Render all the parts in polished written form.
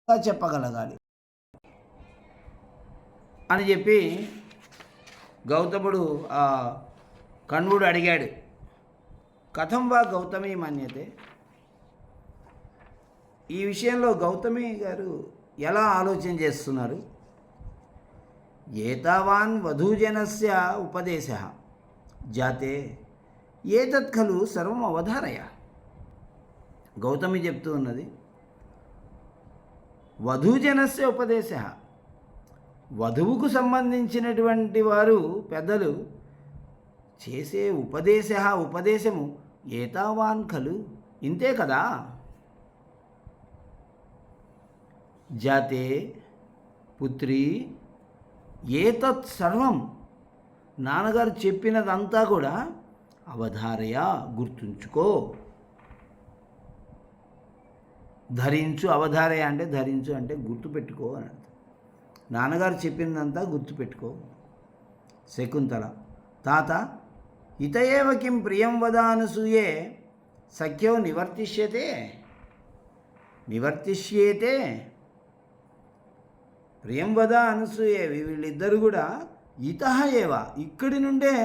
చెప్పగలగాలి అని చెప్పి గౌతముడు కణ్వుడు అడిగాడు. కథం వా గౌతమి మన్యతే, ఈ విషయంలో గౌతమి గారు ఎలా ఆలోచన చేస్తున్నారు? ఏతావాన్ వధూజనస్య ఉపదేశ జాతే ఏతత్ ఖలు సర్వం అవధారయ. గౌతమి చెప్తూ ఉన్నది, వధూజనస్య ఉపదేశ, వధువుకు సంబంధించినటువంటి వారు పెద్దలు చేసే ఉపదేశము ఏతావాన్ ఖలు, ఇంతే కదా. జాతే పుత్రి ఏతత్ సర్వం, నాన్నగారు చెప్పినదంతా కూడా అవధారయ, గుర్తుంచుకో. ధరించు, అవధారయ అంటే ధరించు అంటే గుర్తుపెట్టుకో అని అర్థం. నాన్నగారు చెప్పినదంతా గుర్తుపెట్టుకో. శకుంతల, తాత ఇతయేవ కిం ప్రియం వద అనసూయే సఖ్యో నివర్తిష్యేతే. ప్రియం వద అనసూయే, వీళ్ళిద్దరు కూడా ఇతః ఏవ, ఇక్కడి నుండే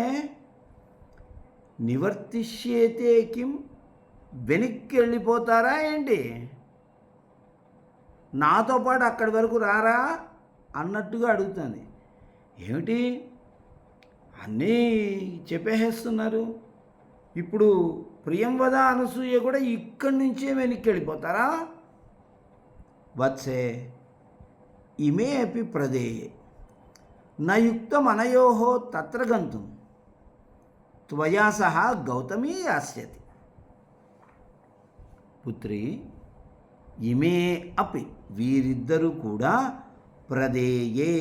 నివర్తిష్యేతే కిం, వెనక్కి వెళ్ళిపోతారా ఏంటి? నాతో పాటు అక్కడి వరకు రారా అన్నట్టుగా అడుగుతుంది. ఏమిటి అన్నీ చెప్పేస్తున్నారు, ఇప్పుడు ప్రియం వద అనసూయ కూడా ఇక్కడి నుంచే వెనక్కి వెళ్ళిపోతారా? వత్సే ఇమే అపి ప్రదేయే నయుక్తం అనయో తత్ర గంతుం త్వయా సహ గౌతమీ యాస్యతి. పుత్రి ఇమే అపి, వీరిద్దరూ కూడా ప్రదేయే,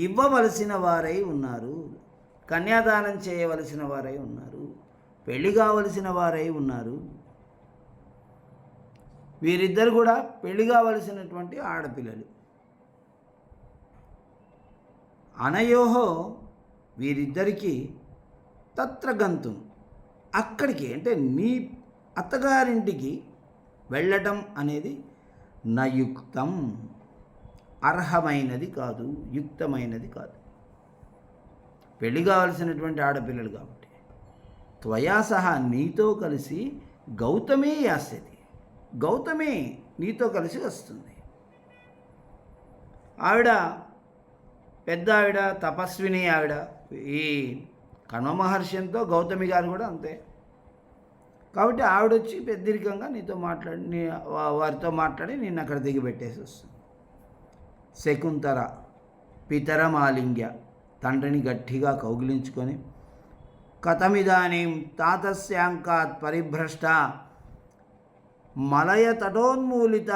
ఇవ్వవలసిన వారై ఉన్నారు, కన్యాదానం చేయవలసిన వారై ఉన్నారు, పెళ్లి కావలసిన వారై ఉన్నారు. వీరిద్దరు కూడా పెళ్లి కావలసినటువంటి ఆడపిల్లలు. అనయోహో, వీరిద్దరికీ తత్ర గంతుం, అక్కడికి అంటే నీ అత్తగారింటికి వెళ్ళటం అనేది నయుక్తం, అర్హమైనది కాదు, యుక్తమైనది కాదు. పెళ్లి కావలసినటువంటి ఆడపిల్లలు కాబట్టి. త్వయా సహా, నీతో కలిసి గౌతమే యాస్యతి, గౌతమే నీతో కలిసి వస్తుంది. ఆవిడ పెద్ద ఆవిడ, తపస్విని ఆవిడ. ఈ కణ్వ మహర్షితో గౌతమి గారు కూడా అంతే. కాబట్టి ఆవిడొచ్చి పెద్దరికంగా నీతో మాట్లాడి వారితో మాట్లాడి నిన్ను అక్కడ దిగిపెట్టేసి వస్తుంది. శకుంతల పితరమాలింగ్య, తండ్రిని గట్టిగా కౌగిలించుకొని, కథమిదానీం తాతస్యాంకాత్ పరిభ్రష్ట మలయ తటోన్మూలిత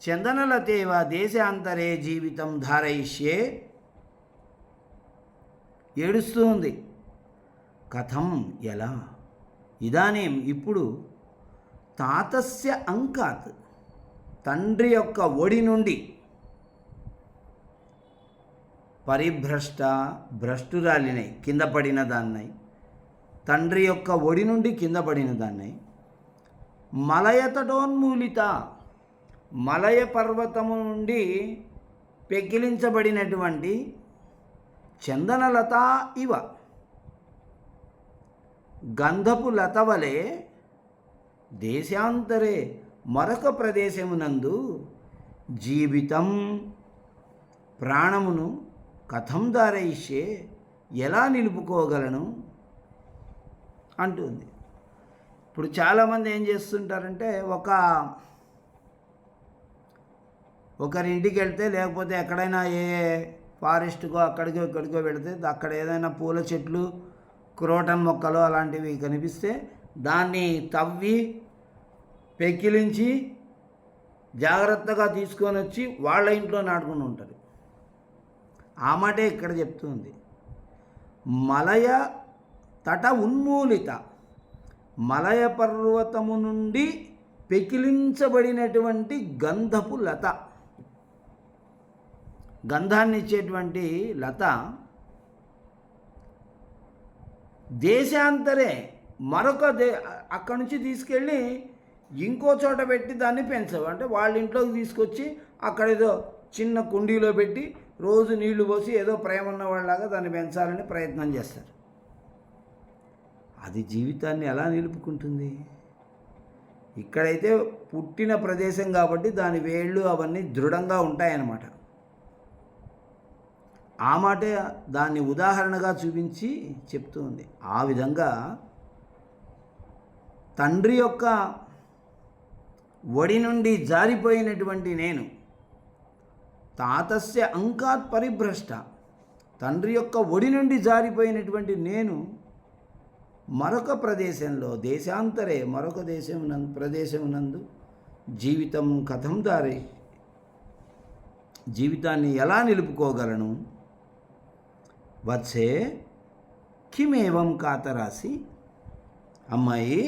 చందనలతేవ దేశాంతరే జీవితం ధారయిష్యే. ఏడుస్తూ ఉంది. కథం, ఎలా, ఇదానీం ఇప్పుడు, తాతస్య అంకాత్, తండ్రి యొక్క ఒడి నుండి, పరిభ్రష్ట, భ్రష్టురాలినై, కింద పడిన దాన్నై, తండ్రి యొక్క ఒడి నుండి కింద పడిన దాన్నై, మలయతటోన్మూలిత, మలయ పర్వతము నుండి పెకిలించబడినటువంటి చందనలత ఇవ, గంధపు లత వలె, దేశాంతరే మరొక ప్రదేశమునందు జీవితం, ప్రాణమును కథం ధారయిష్యే, ఎలా నిలుపుకోగలను అంటుంది. ఇప్పుడు చాలామంది ఏం చేస్తుంటారంటే, ఒకరింటికి వెళ్తే, లేకపోతే ఎక్కడైనా ఏ ఫారెస్ట్కో అక్కడికో ఇక్కడికో వెళితే అక్కడ ఏదైనా పూల చెట్లు, క్రోటన్ మొక్కలు అలాంటివి కనిపిస్తే దాన్ని తవ్వి పెకిలించి జాగ్రత్తగా తీసుకొని వచ్చి వాళ్ళ ఇంట్లో నాటుకుని ఉంటారు. ఆ మాటే ఇక్కడ చెప్తుంది. మలయ తట ఉన్మూలిత, మలయ పర్వతము నుండి పెకిలించబడినటువంటి గంధపు లత, గంధాన్ని ఇచ్చేటువంటి లత, దేశాంతరే మరొక అక్కడి నుంచి తీసుకెళ్ళి ఇంకో చోట పెట్టి దాన్ని పెంచవు. అంటే వాళ్ళ ఇంట్లోకి తీసుకొచ్చి అక్కడ ఏదో చిన్న కుండీలో పెట్టి రోజు నీళ్లు పోసి ఏదో ప్రేమ ఉన్న వాళ్ళలాగా దాన్ని పెంచాలని ప్రయత్నం చేస్తారు. అది జీవితాన్ని ఎలా నిలుపుకుంటుంది? ఇక్కడైతే పుట్టిన ప్రదేశం కాబట్టి దాని వేళ్ళు అవన్నీ దృఢంగా ఉంటాయన్నమాట. ఆ మాటే దాన్ని ఉదాహరణగా చూపించి చెప్తూ ఉంది. ఆ విధంగా తండ్రి యొక్క ఒడి నుండి జారిపోయినటువంటి నేను, తాతస్య అంకాత్ పరిభ్రష్ట, తండ్రి యొక్క ఒడి నుండి జారిపోయినటువంటి నేను మరొక ప్రదేశంలో, దేశాంతరే మరొక ప్రదేశమునందు జీవితం కథం దారి, జీవితాన్ని ఎలా నిలుపుకోగలను? వత్సే కిమేవం కాతరాసి, అమ్మాయి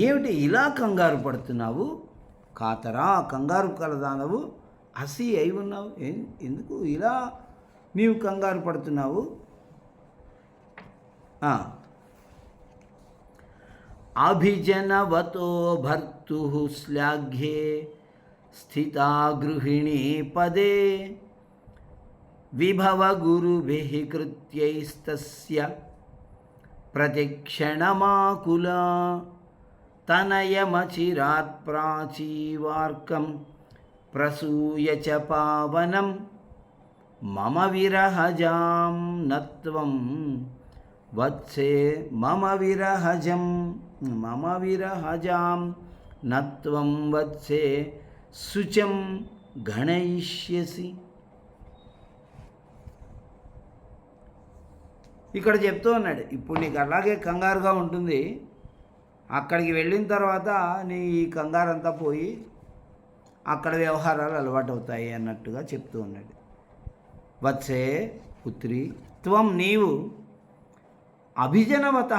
ఏమిటి ఇలా కంగారు పడుతున్నావు? కాతరా, కంగారు కలదానవు, హసి అయి ఉన్నావు, ఎందుకు ఇలా నీవు కంగారు పడుతున్నావు? అభిజనవతో భర్తు శ్లాఘ్యే స్థితా గృహిణీ పదే విభవ గురుభిః కృత్యైస్తస్య ప్రతిక్షణమాకులా తనయమచిరాత్ ప్రాచీవార్కం ప్రసూయ చ పావనం మమ విరహజాం నత్వం వత్సే మమ విరహజం నత్వం వత్సే శుచం గణయిష్యసి. ఇక్కడ చెప్తూ ఉన్నాడు, ఇప్పుడు నీకు అలాగే కంగారుగా ఉంటుంది, అక్కడికి వెళ్ళిన తర్వాత నీ ఈ కంగారంతా పోయి అక్కడ వ్యవహారాలు అలవాటు అవుతాయి అన్నట్టుగా చెప్తూ ఉన్నాడు. వత్సే పుత్రి, త్వం నీవు అభిజనవత,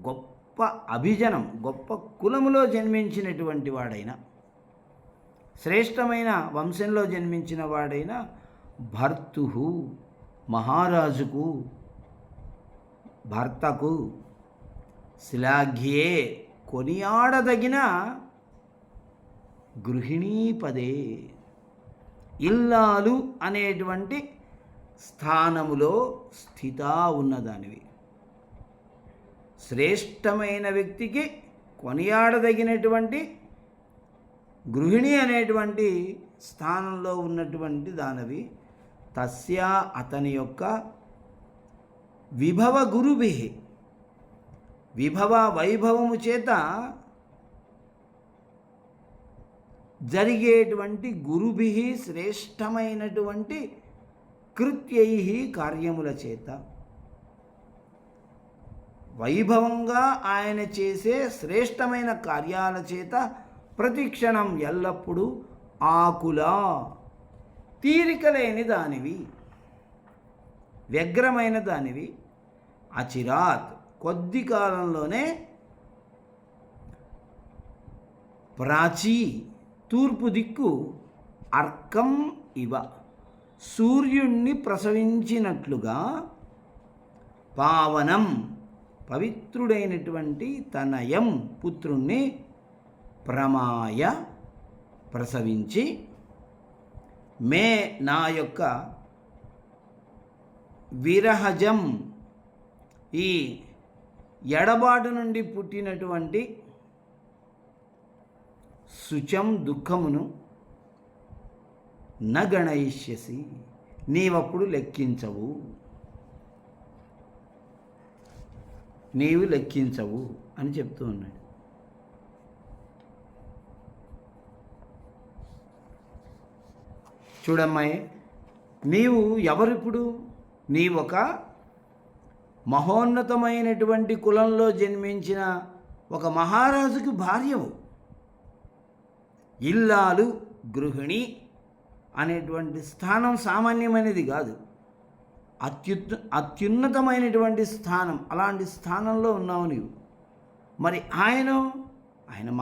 గొప్ప అభిజనం, గొప్ప కులములో జన్మించినటువంటి వాడైన, శ్రేష్టమైన వంశంలో జన్మించిన వాడైన భర్తు, మహారాజుకు, భర్తకు, శ్లాఘ్యే కొనియాడదగిన, గృహిణీపదే ఇల్లాలు అనేటువంటి స్థానములో స్థిత ఉన్నదానివి. శ్రేష్టమైన వ్యక్తికి కొనియాడదగినటువంటి గృహిణి అనేటువంటి స్థానంలో ఉన్నటువంటి దానవి. తస్య అతని యొక్క విభవ గురుభి, విభవ వైభవము చేత జరిగేటువంటి గురుభి, శ్రేష్టమైనటువంటి కృత్యై, కార్యముల చేత, వైభవంగా ఆయన చేసే శ్రేష్టమైన కార్యాల చేత ప్రతిక్షణం ఎల్లప్పుడూ ఆకులా, తీరికలేని దానివి, వ్యగ్రమైన దానివి, అచిరాత్ కొద్ది కాలంలోనే, ప్రాచీ తూర్పు దిక్కు, అర్కం ఇవ సూర్యుణ్ణి ప్రసవించినట్లుగా, పావనం పవిత్రుడైనటువంటి తనయం పుత్రుణ్ణి ప్రమాయ ప్రసవించి, మే నా యొక్క విరహజం ఈ ఎడబాటు నుండి పుట్టినటువంటి శుచం దుఃఖమును నగణయిష్యసి నీవప్పుడు లెక్కించవు, నీవు లెక్కించవు అని చెప్తూ ఉన్నాడు. చూడమ్మాయి, నీవు ఎవరిప్పుడు? నీవొక మహోన్నతమైనటువంటి కులంలో జన్మించిన ఒక మహారాజుకి భార్యవు. ఇల్లాలు, గృహిణి అనేటువంటి స్థానం సామాన్యమైనది కాదు, అత్యున్నతమైనటువంటి స్థానం. అలాంటి స్థానంలో ఉన్నావు నీవు. మరి ఆయన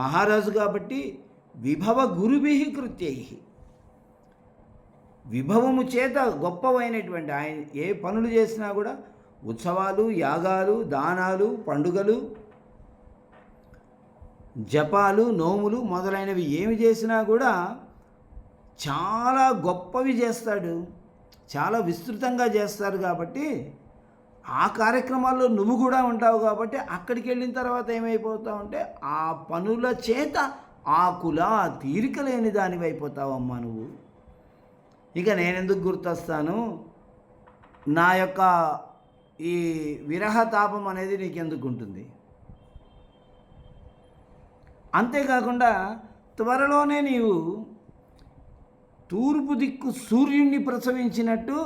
మహారాజు కాబట్టి విభవ గురుభి కృత్యై, విభవము చేత గొప్పవైనటువంటి ఆయన ఏ పనులు చేసినా కూడా, ఉత్సవాలు, యాగాలు, దానాలు, పండుగలు, జపాలు, నోములు మొదలైనవి ఏమి చేసినా కూడా చాలా గొప్పవి చేస్తాడు, చాలా విస్తృతంగా చేస్తారు. కాబట్టి ఆ కార్యక్రమాల్లో నువ్వు కూడా ఉంటావు. కాబట్టి అక్కడికి వెళ్ళిన తర్వాత ఏమైపోతావు అంటే ఆ పనుల చేత ఆకుల తీరిక లేని దానివి అయిపోతావమ్మా నువ్వు. ఇక నేనెందుకు గుర్తొస్తాను, నా యొక్క ఈ విరహతాపం అనేది నీకెందుకు ఉంటుంది. అంతేకాకుండా త్వరలోనే నీవు తూర్పు దిక్కు సూర్యుడిని ప్రసవించినట్టు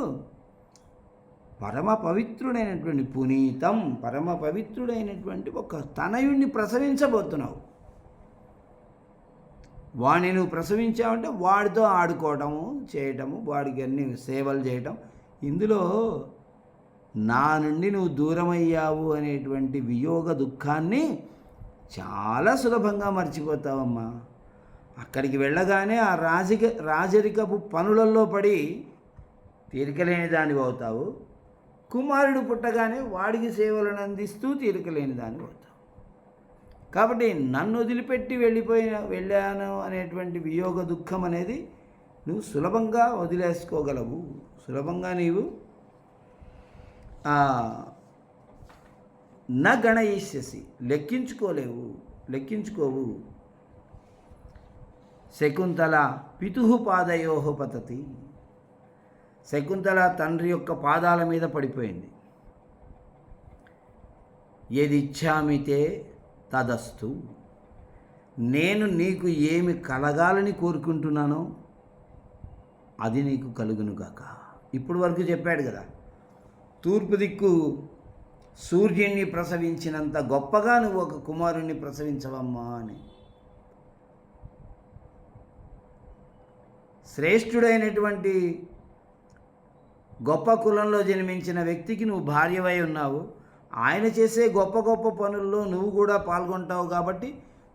పరమ పవిత్రుడైనటువంటి పునీతం, పరమ పవిత్రుడైనటువంటి ఒక తనయుణ్ణి ప్రసవించబోతున్నావు. వాడిని నువ్వు ప్రసవించావంటే వాడితో ఆడుకోవటము, చేయటము, వాడికి అన్ని సేవలు చేయటం. ఇందులో నా నుండి నువ్వు దూరమయ్యావు అనేటువంటి వియోగ దుఃఖాన్ని చాలా సులభంగా మర్చిపోతావమ్మా. అక్కడికి వెళ్ళగానే ఆ రాజరికపు పనులలో పడి తీరికలేని దానివి అవుతావు. కుమారుడు పుట్టగానే వాడికి సేవలను అందిస్తూ తీరికలేని దానివి అవుతావు. కాబట్టి నన్ను వదిలిపెట్టి వెళ్ళాను అనేటువంటి వియోగ దుఃఖం అనేది నువ్వు సులభంగా వదిలేసుకోగలవు. సులభంగా నీవు న గణయిష్యసి, లెక్కించుకోవు. శకుంతల పితుః పాదయోః పతతి, శకుంతల తండ్రి యొక్క పాదాల మీద పడిపోయింది. యదిచ్ఛామితే తదస్తు, నేను నీకు ఏమి కలగాలని కోరుకుంటున్నానో అది నీకు కలుగునుగాక. ఇప్పుడు వరకు చెప్పాడు కదా, తూర్పు దిక్కు సూర్యుడిని ప్రసవించినంత గొప్పగా నువ్వు ఒక కుమారుణ్ణి ప్రసవించవమ్మా అని. శ్రేష్ఠుడైనటువంటి గొప్ప కులంలో జన్మించిన వ్యక్తికి నువ్వు భార్యవై ఉన్నావు. ఆయన చేసే గొప్ప గొప్ప పనుల్లో నువ్వు కూడా పాల్గొంటావు. కాబట్టి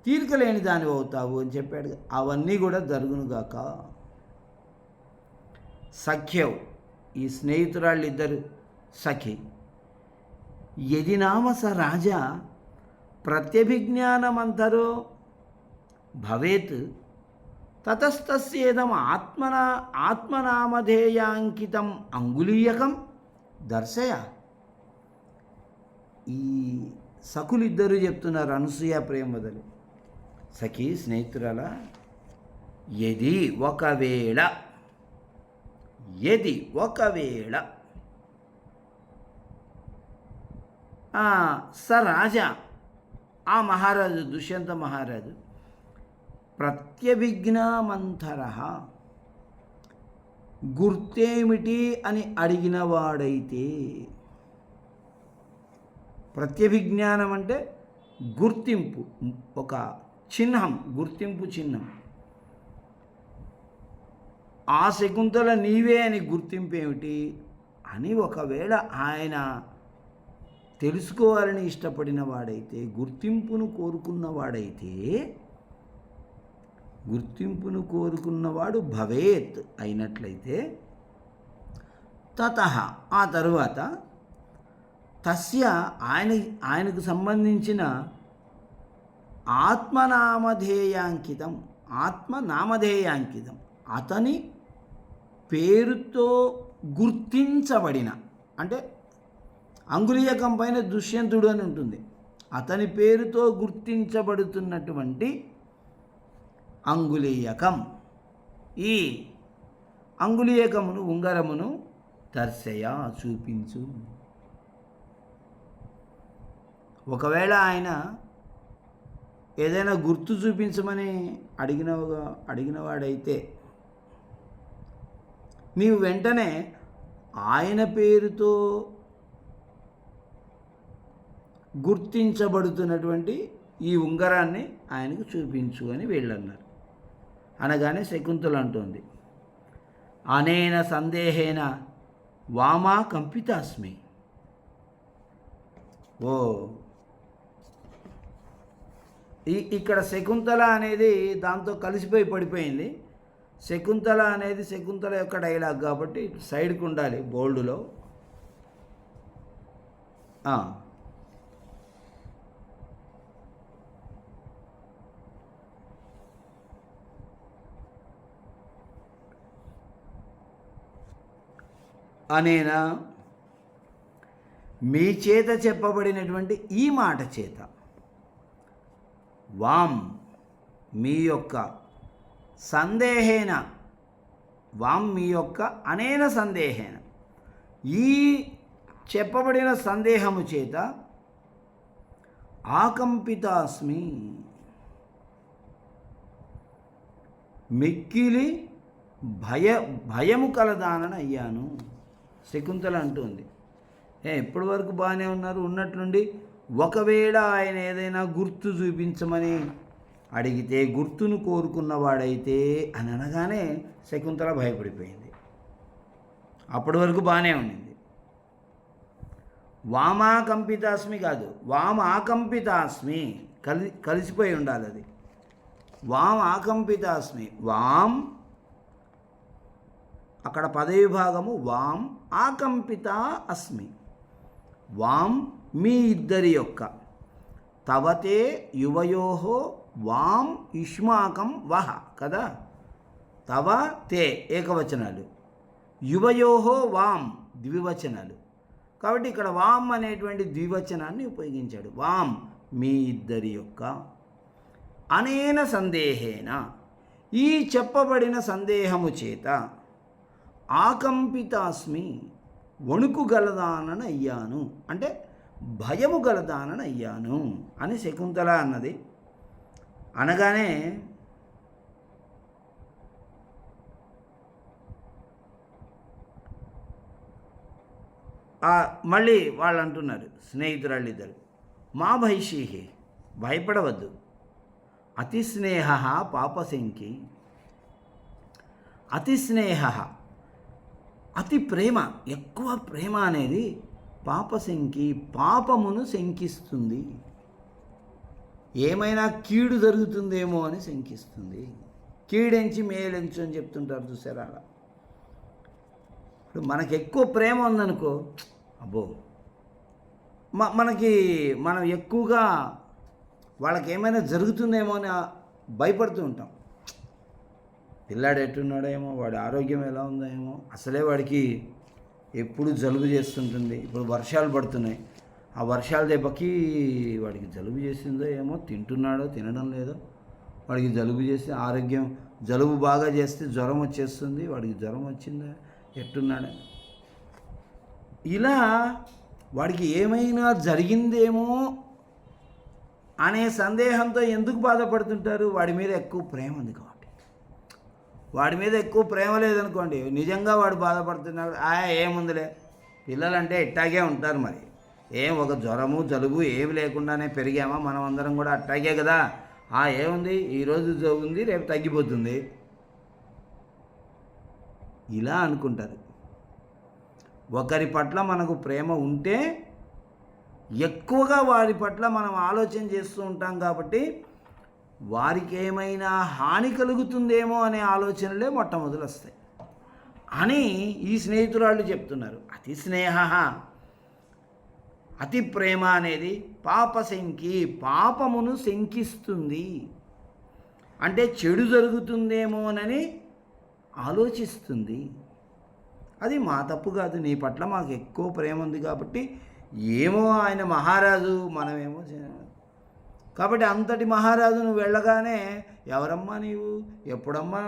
తీరిక లేని దానివి అవుతావు అని చెప్పాడు. అవన్నీ కూడా జరుగునుగాక. సఖ్యవు, ఈ స్నేహితురాళ్ళిద్దరు సఖి. యది నామ స రాజా ప్రత్యభిజ్ఞానమంతరో భవేత్ తతస్తస్యేదం ఆత్మనామధేయాంకితం అంగుళీయకం దర్శయ. ఈ సఖులిద్దరూ చెప్తున్నారు, అనసూయ ప్రేమవదలు. సఖి, స్నేహితురాల, యది ఒకవేళ స రాజా, ఆ మహారాజు దుష్యంత మహారాజు ప్రత్యభిజ్ఞామంతర, గుర్తేమిటి అని అడిగినవాడైతే. ప్రత్యభిజ్ఞానం అంటే గుర్తింపు, ఒక చిహ్నం, గుర్తింపు చిహ్నం. ఆ శకుంతల నీవే అని గుర్తింపు ఏమిటి అని ఒకవేళ ఆయన తెలుసుకోవాలని ఇష్టపడిన వాడైతే, గుర్తింపును కోరుకున్నవాడు భవేత్ అయినట్లయితే, తతః ఆ తరువాత తస్య ఆయనకు సంబంధించిన ఆత్మనామధేయాంకితం, అతని పేరుతో గుర్తించబడిన, అంటే అంగుళీయకం పైన దుష్యంతుడు అని ఉంటుంది, అతని పేరుతో గుర్తించబడుతున్నటువంటి అంగుళీయకం, ఈ అంగుళీయకమును, ఉంగరమును దర్శయ, చూపించు. ఒకవేళ ఆయన ఏదైనా గుర్తు చూపించమని అడిగినవాడైతే నీవు వెంటనే ఆయన పేరుతో గుర్తించబడుతున్నటువంటి ఈ ఉంగరాన్ని ఆయనకు చూపించు అని వీళ్ళన్నారు. అనగానే శకుంతల అంటోంది, అనేన సందేహేన వామా కంపితాస్మి. ఓ, ఇక్కడ శకుంతల అనేది దాంతో కలిసిపోయి పడిపోయింది. శకుంతల అనేది శకుంతల యొక్క డైలాగ్ కాబట్టి సైడ్కి ఉండాలి బోల్డ్లో. అనేనా మీ చేత చెప్పబడినటువంటి ఈ మాట చేత వాం మీ యొక్క సందేహేన వాం మీ యొక్క అనేన సందేహేన ఈ చెప్పబడిన సందేహము చేత ఆకంపితాస్మి మిక్కిలి భయము కలదానని అయ్యాను. శకుంతల అంటుంది, ఇప్పటి వరకు బాగానే ఉన్నారు, ఉన్నట్లుండి ఒకవేళ ఆయన ఏదైనా గుర్తు చూపించమని అడిగితే గుర్తును కోరుకున్నవాడైతే అని అనగానే శకుంతల భయపడిపోయింది. అప్పటి వరకు బాగానే ఉండింది. వామాకంపితాస్మి కాదు, వామాకంపితాస్మి కలిసిపోయి ఉండాలి అది. ఆకంపితాస్మి, వాం అక్కడ పదవిభాగము వాం ఆకంపిత అస్మి. వాం మీ ఇద్దరి యొక్క తవతే యువయోహో వాం యుష్మాకం వహ కదా, తవ తే ఏకవచనాలు, యువయోహో వాం ద్వివచనాలు. కాబట్టి ఇక్కడ వాం అనేటువంటి ద్వివచనాన్ని ఉపయోగించాడు. వాం మీ ఇద్దరి యొక్క అనేన సందేహేన ఈ చెప్పబడిన సందేహము చేత ఆకంపితాస్మి వణుకు గలదానని అయ్యాను, అంటే భయము గలదానని అయ్యాను అని శకుంతల అన్నది. అనగానే మళ్ళీ వాళ్ళు అంటున్నారు, స్నేహితురాళ్ళిద్దరు, మా భైషీహి భయపడవద్దు, అతిస్నేహ పాపశంకి. అతిస్నేహ అతి ప్రేమ, ఎక్కువ ప్రేమ అనేది పాపశంకి పాపమును శంకిస్తుంది. ఏమైనా కీడు జరుగుతుందేమో అని శంకిస్తుంది. కీడెంచి మేలెంచు అని చెప్తుంటారు చూసారా అలా. ఇప్పుడు మనకు ఎక్కువ ప్రేమ ఉందనుకో, అబ్బో మనం ఎక్కువగా వాళ్ళకి ఏమైనా జరుగుతుందేమో అని భయపడుతూ ఉంటాం. పిల్లాడు ఎట్టున్నాడేమో, వాడి ఆరోగ్యం ఎలా ఉందో ఏమో, అసలే వాడికి ఎప్పుడు జలుబు చేస్తుంటుంది. ఇప్పుడు వర్షాలు పడుతున్నాయి, ఆ వర్షాల దెబ్బకి వాడికి జలుబు చేసిందో ఏమో, తింటున్నాడో తినడం లేదో, వాడికి జలుబు చేస్తే ఆరోగ్యం, జలుబు బాగా చేస్తే జ్వరం వచ్చేస్తుంది, వాడికి జ్వరం వచ్చిందా, ఎట్టున్నాడు, ఇలా వాడికి ఏమైనా జరిగిందేమో అనే సందేహంతో ఎందుకు బాధపడుతుంటారు? వాడి మీద ఎక్కువ ప్రేమ ఉంది కాబట్టి. వాడి మీద ఎక్కువ ప్రేమ లేదనుకోండి, నిజంగా వాడు బాధపడుతున్నాడు, ఏముందిలే, పిల్లలంటే ఇట్టాగే ఉంటారు. మరి ఒక జ్వరము జలుబు ఏమి లేకుండానే పెరిగామా, మనం అందరం కూడా అట్టాగే కదా, ఏముంది, ఈరోజు ఉంది రేపు తగ్గిపోతుంది, ఇలా అనుకుంటారు. ఒకరి పట్ల మనకు ప్రేమ ఉంటే ఎక్కువగా వారి పట్ల మనం ఆలోచన చేస్తూ ఉంటాం కాబట్టి వారికి ఏమైనా హాని కలుగుతుందేమో అనే ఆలోచనలే మొట్టమొదలు వస్తాయి అని ఈ స్నేహితురాళ్ళు చెప్తున్నారు. అతి స్నేహ, అతి ప్రేమ అనేది పాపశంకి, పాపమును శంకిస్తుంది. అంటే చెడు జరుగుతుందేమోనని ఆలోచిస్తుంది. అది మా తప్పు కాదు, నీ పట్ల మాకు ఎక్కువ ప్రేమ ఉంది కాబట్టి, ఏమో ఆయన మహారాజు, మనమేమో కాబట్టి అంతటి మహారాజు నువ్వు వెళ్ళగానే ఎవరమ్మా నీవు, ఎప్పుడమ్మా,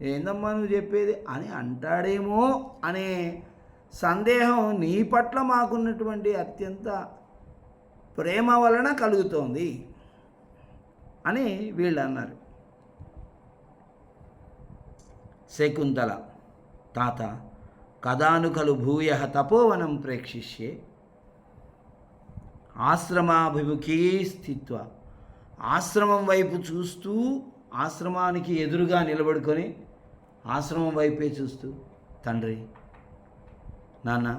ఏందమ్మా నువ్వు చెప్పేది అని అంటాడేమో అనే సందేహం నీ పట్ల మాకున్నటువంటి అత్యంత ప్రేమ వలన కలుగుతోంది అని వీళ్ళు అన్నారు. శకుంతల, తాత కదాను ఖలు భూయ తపోవనం ప్రేక్షిష్యే ఆశ్రమాభిముఖీ స్థిత్వ. ఆశ్రమం వైపు చూస్తూ, ఆశ్రమానికి ఎదురుగా నిలబడుకొని ఆశ్రమం వైపే చూస్తూ, తండ్రి నాన్న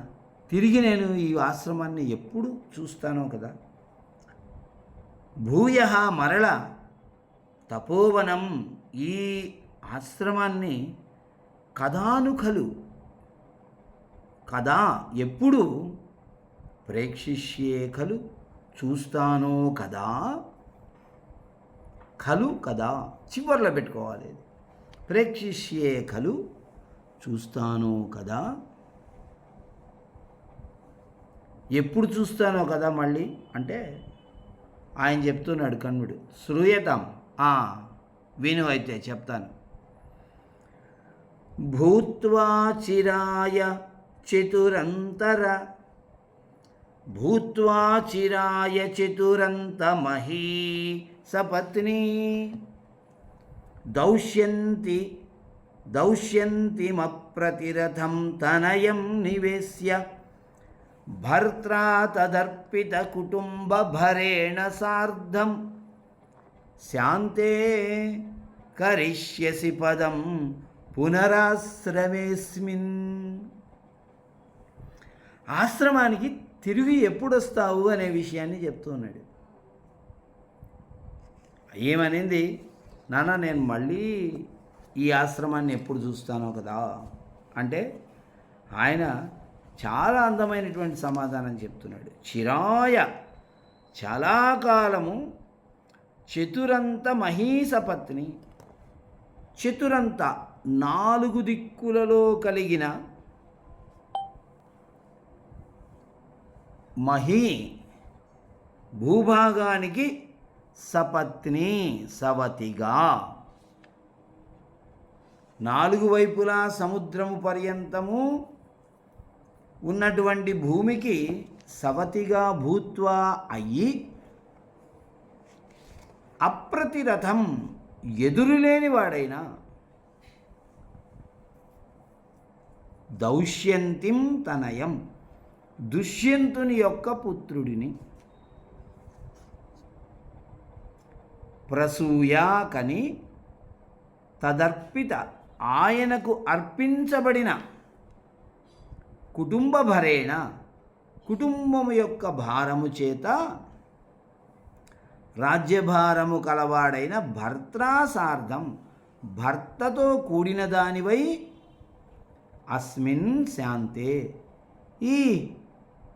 తిరిగి నేను ఈ ఆశ్రమాన్ని ఎప్పుడు చూస్తానో కదా, భూయ మరల తపోవనం ఈ ఆశ్రమాన్ని కదాను ఖలు కదా ఎప్పుడు ప్రేక్షిష్యే ఖలు చూస్తానో కదా, ఖలు కదా చివర్లో పెట్టుకోవాలి, ప్రేక్షిష్యే ఖలు చూస్తానో కదా ఎప్పుడు చూస్తానో కదా మళ్ళీ అంటే ఆయన చెప్తున్నాడు కణ్వుడు. శ్రూయతాం, విను అయితే చెప్తాను. భూత్వా చిరాయ చతురంతర భూత్వా చిరాయ చతురంతమహీ సపత్నీ దౌష్యంతిమప్రతిరథం తనయం నివేశ్య భర్త్రా తదర్పిత కుటుంబభరేణ సార్ధం శాంతే కరిష్యసి పదం పునరాశ్రమేస్మిన్. ఆశ్రమానికి తిరిగి ఎప్పుడొస్తావు అనే విషయాన్ని చెప్తున్నాడు. ఏమనింది, నాన్న నేను మళ్ళీ ఈ ఆశ్రమాన్ని ఎప్పుడు చూస్తానో కదా అంటే ఆయన చాలా అందమైనటువంటి సమాధానం చెప్తున్నాడు. చిరాయ చాలా కాలము చతురంత మహీసపత్ని, చతురంత 4 దిక్కులలో కలిగిన మహీ భూభాగానికి సపత్ని సవతిగా, 4 వైపులా సముద్రము పర్యంతము ఉన్నటువంటి భూమికి సవతిగా భూత్వా అయ్యి అప్రతిరథం ఎదురులేని వాడైనా దౌష్యంతిం తనయం దుష్యంతుని యొక్క పుత్రుడిని ప్రసూయా కని తదర్పిత ఆయనకు అర్పించబడిన కుటుంబభరేణ కుటుంబము యొక్క భారము చేత రాజ్యభారము కలవాడైన భర్త్రాసార్ధం భర్తతో కూడిన దానివై అస్మిన్ శాంతే ఈ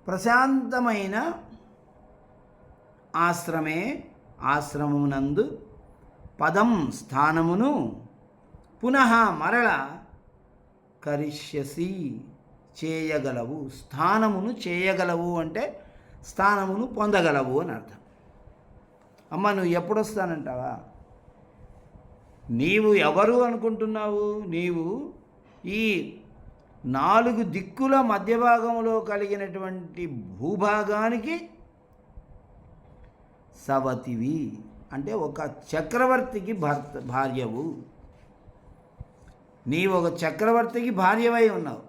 ప్రశాంతమైన ఆశ్రమమునందు పదం స్థానమును పునః మరల కరిష్యసి చేయగలవు, స్థానమును చేయగలవు అంటే స్థానమును పొందగలవు అని అర్థం. అమ్మ నువ్వు ఎప్పుడు వస్తానంటావా? నీవు ఎవరు అనుకుంటున్నావు? నీవు ఈ 4 దిక్కుల మధ్య భాగంలో కలిగినటువంటి భూభాగానికి సవతివి అంటే ఒక చక్రవర్తికి భార్యవు. నీవు ఒక చక్రవర్తికి భార్యవై ఉన్నావు.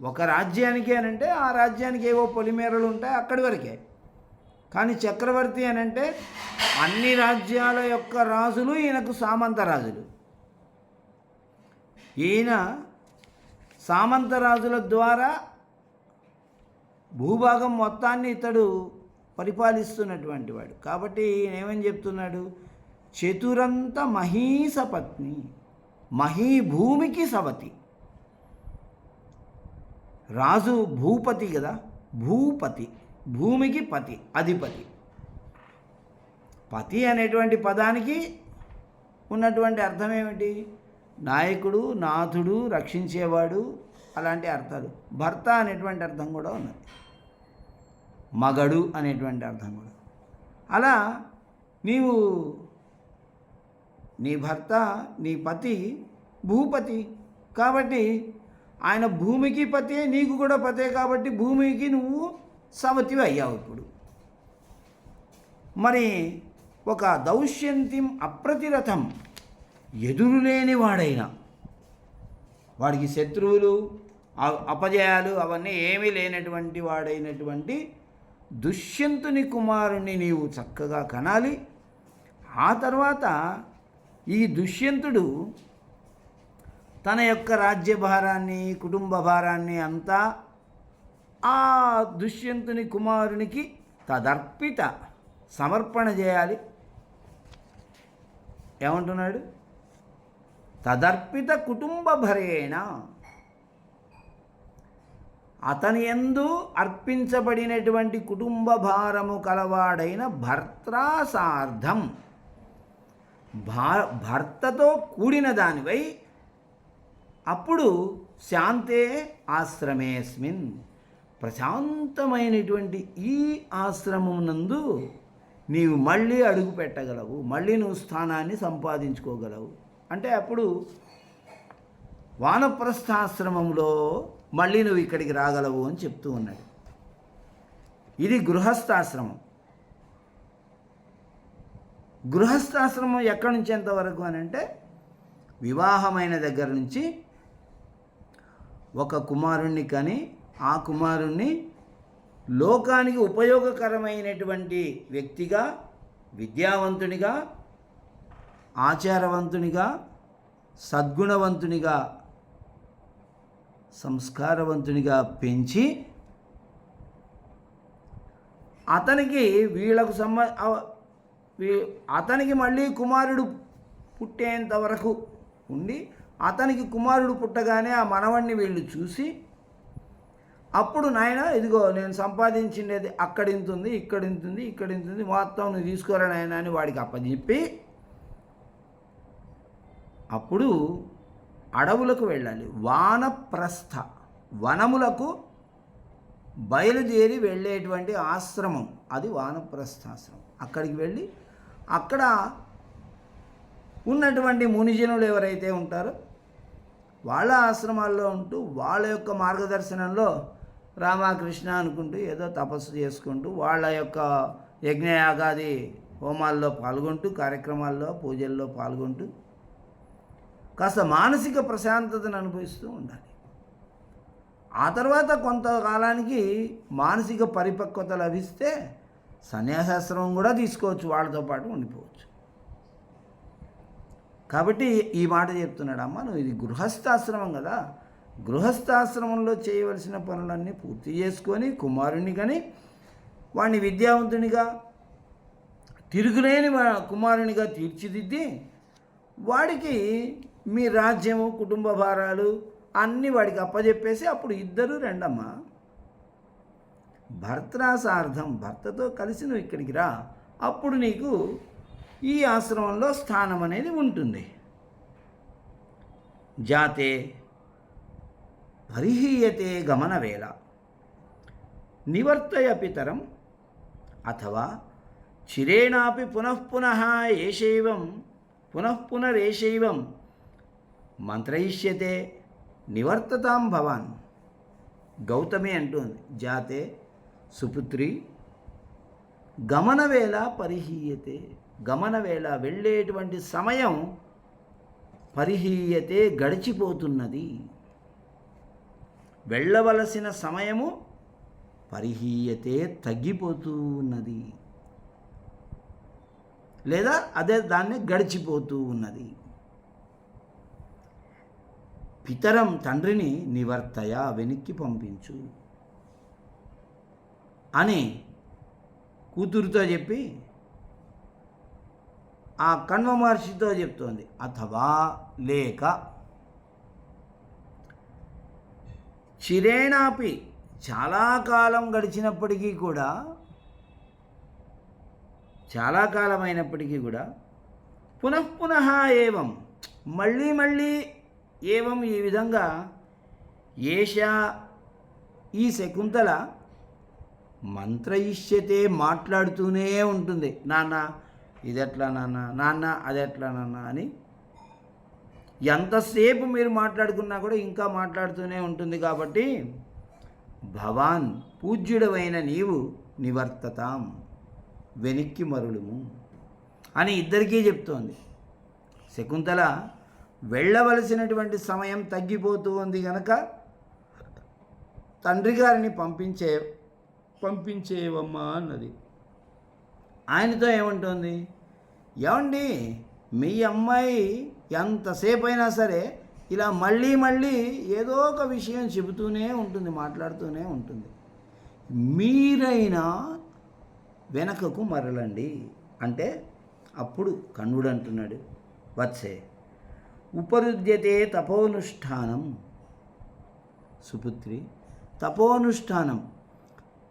ఒక రాజ్యానికి అనంటే ఆ రాజ్యానికి ఏవో పొలిమేరలు ఉంటాయి అక్కడి వరకే. కానీ చక్రవర్తి అనంటే అన్ని రాజ్యాల యొక్క రాజులు ఈయనకు సామంత రాజులు. ఈయన సామంత రాజుల ద్వారా భూభాగం మొత్తాన్ని ఇతడు పరిపాలిస్తున్నటువంటి వాడు. కాబట్టి ఈయన ఏమని చెప్తున్నాడు? చతురంత మహీసపత్ని, మహీభూమికి సవతి. రాజు భూపతి కదా, భూపతి భూమికి పతి, అధిపతి. పతి అనేటువంటి పదానికి ఉన్నటువంటి అర్థం ఏమిటి? నాయకుడు, నాథుడు, రక్షించేవాడు, అలాంటి అర్థాలు. భర్త అనేటువంటి అర్థం కూడా ఉన్నది, మగడు అనేటువంటి అర్థం కూడా. అలా నీవు నీ భర్త నీ పతి భూపతి కాబట్టి ఆయన భూమికి పతే, నీకు కూడా పతే కాబట్టి భూమికి నువ్వు సవతివి అయ్యావు. ఇప్పుడు మరి ఒక దౌష్యంతిం అప్రతిరథం ఎదురులేని వాడైనా, వాడికి శత్రువులు అపజయాలు అవన్నీ ఏమీ లేనటువంటి వాడైనటువంటి దుష్యంతుని కుమారుణ్ణి నీవు చక్కగా కనాలి. ఆ తర్వాత ఈ దుష్యంతుడు తన యొక్క రాజ్యభారాన్ని కుటుంబ భారాన్ని అంతా ఆ దుష్యంతుని కుమారునికి తదర్పిత సమర్పణ చేయాలి. ఏమంటున్నాడు? తదర్పిత కుటుంబ భరేణ, అతని యందు అర్పించబడినటువంటి కుటుంబ భారము కలవాడైన భర్త్రాసార్ధం భర్తతో కూడిన దానివై అప్పుడు శాంతే ఆశ్రమేస్మిన్ ప్రశాంతమైనటువంటి ఈ ఆశ్రమం నందు నీవు మళ్ళీ అడుగు పెట్టగలవు, మళ్ళీ నువ్వు స్థానాన్ని సంపాదించుకోగలవు. అంటే అప్పుడు వానప్రస్థాశ్రమంలో మళ్ళీ నువ్వు ఇక్కడికి రాగలవు అని చెప్తూ ఉన్నాడు. ఇది గృహస్థాశ్రమం. గృహస్థాశ్రమం ఎక్కడి నుంచి ఎంతవరకు అని అంటే, వివాహమైన దగ్గర నుంచి ఒక కుమారుణ్ణి కానీ ఆ కుమారుణ్ణి లోకానికి ఉపయోగకరమైనటువంటి వ్యక్తిగా, విద్యావంతునిగా, ఆచారవంతునిగా, సద్గుణవంతునిగా, సంస్కారవంతునిగా పెంచి అతనికి అతనికి మళ్ళీ కుమారుడు పుట్టేంత వరకు ఉండి, అతనికి కుమారుడు పుట్టగానే ఆ మనవణ్ణి వీళ్ళు చూసి, అప్పుడు నాయన ఇదిగో నేను సంపాదించిండేది అక్కడింతుంది, ఇక్కడింతుంది, ఇక్కడింతుంది, మొత్తం నువ్వు తీసుకోరా నాయన అని వాడికి అప్పచెప్పి అప్పుడు అడవులకు వెళ్ళాలి. వానప్రస్థ, వనములకు బయలుదేరి వెళ్ళేటువంటి ఆశ్రమం అది వానప్రస్థాశ్రమం. అక్కడికి వెళ్ళి అక్కడ ఉన్నటువంటి మునిజనులు ఎవరైతే ఉంటారో వాళ్ళ ఆశ్రమాల్లో ఉంటూ వాళ్ళ యొక్క మార్గదర్శనంలో రామకృష్ణ అనుకుంటూ ఏదో తపస్సు చేసుకుంటూ వాళ్ళ యొక్క యజ్ఞయాగాది హోమాల్లో పాల్గొంటూ, కార్యక్రమాల్లో, పూజల్లో పాల్గొంటూ కాస్త మానసిక ప్రశాంతతను అనుభవిస్తూ ఉండాలి. ఆ తర్వాత కొంతకాలానికి మానసిక పరిపక్వత లభిస్తే సన్యాసాశ్రమం కూడా తీసుకోవచ్చు, వాళ్ళతో పాటు ఉండిపోవచ్చు. కాబట్టి ఈ మాట చెప్తున్నాడు, అమ్మ నువ్వు ఇది గృహస్థాశ్రమం కదా, గృహస్థాశ్రమంలో చేయవలసిన పనులన్నీ పూర్తి చేసుకొని కుమారుణ్ణి కానీ వాడిని విద్యావంతునిగా, తిరుగులేని కుమారునిగా తీర్చిదిద్ది వాడికి మీ రాజ్యము, కుటుంబ భారాలు అన్నీ వాడికి అప్పచెప్పేసి అప్పుడు ఇద్దరు రెండమ్మా, భర్తరాసార్థం, భర్తతో కలిసి నువ్వు ఇక్కడికి రా, అప్పుడు నీకు ఈ ఆశ్రమంలో స్థానం అనేది ఉంటుంది. జాతే పరిహీయతే గమనవేళ నివర్తయ పితరం అథవా చిరేణాపి పునఃపునరేషైవం మంత్రయిష్యతే నివర్తతాం భవాన్. గౌతమి అంటుంది, జాతే సుపుత్రి గమనవేళ పరిహీయతే, గమనవేళ వెళ్ళేటువంటి సమయం పరిహీయతే గడిచిపోతున్నది, వెళ్ళవలసిన సమయము పరిహీయతే తగ్గిపోతూ ఉన్నది, లేదా అదే దాన్ని గడిచిపోతూ ఉన్నది. పితరం తండ్రిని నివర్తయ వెనక్కి పంపించు అని కూతురుతో చెప్పి ఆ కణ్వ మహర్షితో చెప్తోంది. అథవా లేక చిరేణాపి చాలా కాలం గడిచినప్పటికీ కూడా, చాలా కాలమైనప్పటికీ కూడా పునఃపునః ఏవం, మళ్ళీ మళ్ళీ ఏవం ఈ విధంగా ఏషా ఈ శకుంతల మంత్రయిష్యతే మాట్లాడుతూనే ఉంటుంది. నాన్న ఇదెట్లా నాన్న, నాన్న అదెట్లా నాన్న అని ఎంతసేపు మీరు మాట్లాడుకున్నా కూడా ఇంకా మాట్లాడుతూనే ఉంటుంది. కాబట్టి భవాన్ పూజ్యుడవైన నీవు నివర్తతాం వెనక్కి మరులుము అని ఇద్దరికీ చెప్తోంది. శకుంతల వెళ్ళవలసినటువంటి సమయం తగ్గిపోతూ ఉంది కనుక తండ్రి గారిని పంపించేవమ్మా అన్నది. ఆయనతో ఏమంటుంది, ఏమండి మీ అమ్మాయి ఎంతసేపు అయినా సరే ఇలా మళ్ళీ మళ్ళీ ఏదో ఒక విషయం చెబుతూనే ఉంటుంది, మాట్లాడుతూనే ఉంటుంది, మీరైనా వెనకకు మరలండి అంటే అప్పుడు కన్నుడు అంటున్నాడు, వత్సే ఉపరుద్యతే తపోనుష్ఠానం. సుపుత్రి, తపోనుష్ఠానం,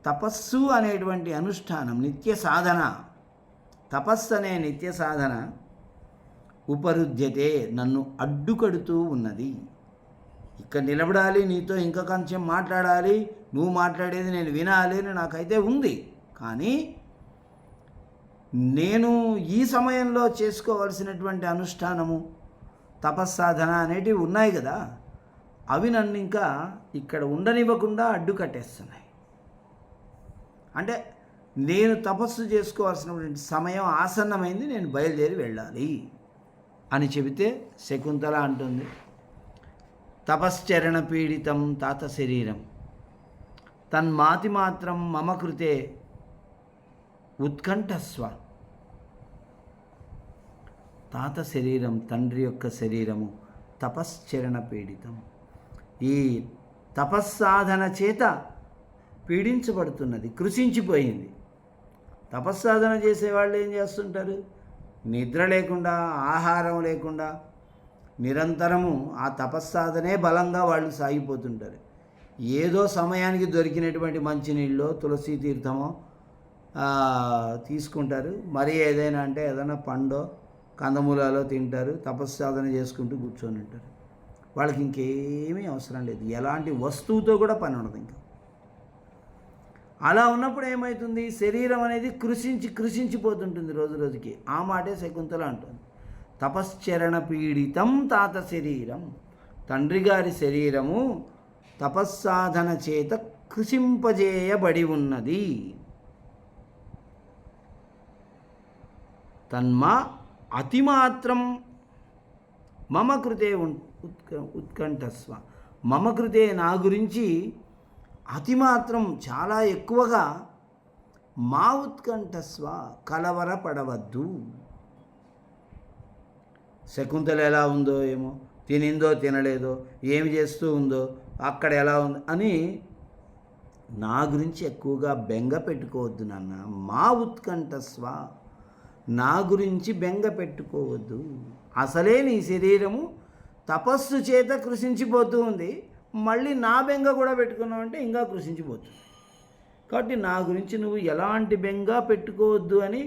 తపస్సు అనేటువంటి అనుష్ఠానం, నిత్య సాధన, తపస్సు అనే నిత్య సాధన ఉపరుద్యతే నన్ను అడ్డుకడుతూ ఉన్నది. ఇక్కడ నిలబడాలి, నీతో ఇంకా కొంచెం మాట్లాడాలి, నువ్వు మాట్లాడేది నేను వినాలి అని నాకైతే ఉంది. కానీ నేను ఈ సమయంలో చేసుకోవాల్సినటువంటి అనుష్ఠానము, తపస్సాధన అనేటివి ఉన్నాయి కదా, అవి నన్ను ఇంకా ఇక్కడ ఉండనివ్వకుండా అడ్డు కట్టేస్తున్నాయి. అంటే నేను తపస్సు చేసుకోవాల్సినటువంటి సమయం ఆసన్నమైంది, నేను బయలుదేరి వెళ్ళాలి అని చెబితే శకుంతల అంటుంది, తపశ్చరణ పీడితం తాత శరీరం తన్మాతి మాత్రం మమ కృతే ఉత్కంఠస్వ. తాత శరీరం, తండ్రి యొక్క శరీరము తపశ్చరణ పీడితం, ఈ తపస్సాధన చేత పీడించబడుతున్నది, కృషించిపోయింది. తపస్సాధన చేసేవాళ్ళు ఏం చేస్తుంటారు? నిద్ర లేకుండా, ఆహారం లేకుండా నిరంతరము ఆ తపస్సాధనే బలంగా వాళ్ళు సాగిపోతుంటారు. ఏదో సమయానికి దొరికినటువంటి మంచినీళ్ళు, తులసి తీర్థమో తీసుకుంటారు. మరి ఏదైనా అంటే ఏదైనా పండో కందమూలాలో తింటారు, తపస్సాధన చేసుకుంటూ కూర్చొని ఉంటారు. వాళ్ళకి ఇంకేమీ అవసరం లేదు, ఎలాంటి వస్తువుతో కూడా పని ఉండదు. ఇంకా అలా ఉన్నప్పుడు ఏమవుతుంది? శరీరం అనేది కృషించిపోతుంటుంది రోజు రోజుకి. ఆ మాటే శకుంతల అంటుంది, తపశ్చరణ పీడితం తాత శరీరం, తండ్రి గారి శరీరము తపస్సాధన చేత కృషింపజేయబడి ఉన్నది. తన్మా అతిమాత్రం మమ కృతే ఉత్కంఠస్వ. మమ కృతే, నా గురించి అతిమాత్రం చాలా ఎక్కువగా, మా ఉత్కంఠస్వ కలవరపడవద్దు. శకుంతల ఎలా ఉందో ఏమో, తినిందో తినలేదో, ఏమి చేస్తూ ఉందో, అక్కడ ఎలా ఉందో అని నా గురించి ఎక్కువగా బెంగ పెట్టుకోవద్దు నాన్న. మా ఉత్కంఠస్వ, నా గురించి బెంగ పెట్టుకోవద్దు. అసలే నీ శరీరము తపస్సు చేత కృషించిపోతూ ఉంది, మళ్ళీ నా బెంగ కూడా పెట్టుకున్నావు అంటే ఇంకా కృషించిపోతుంది. కాబట్టి నా గురించి నువ్వు ఎలాంటి బెంగ పెట్టుకోవద్దు అని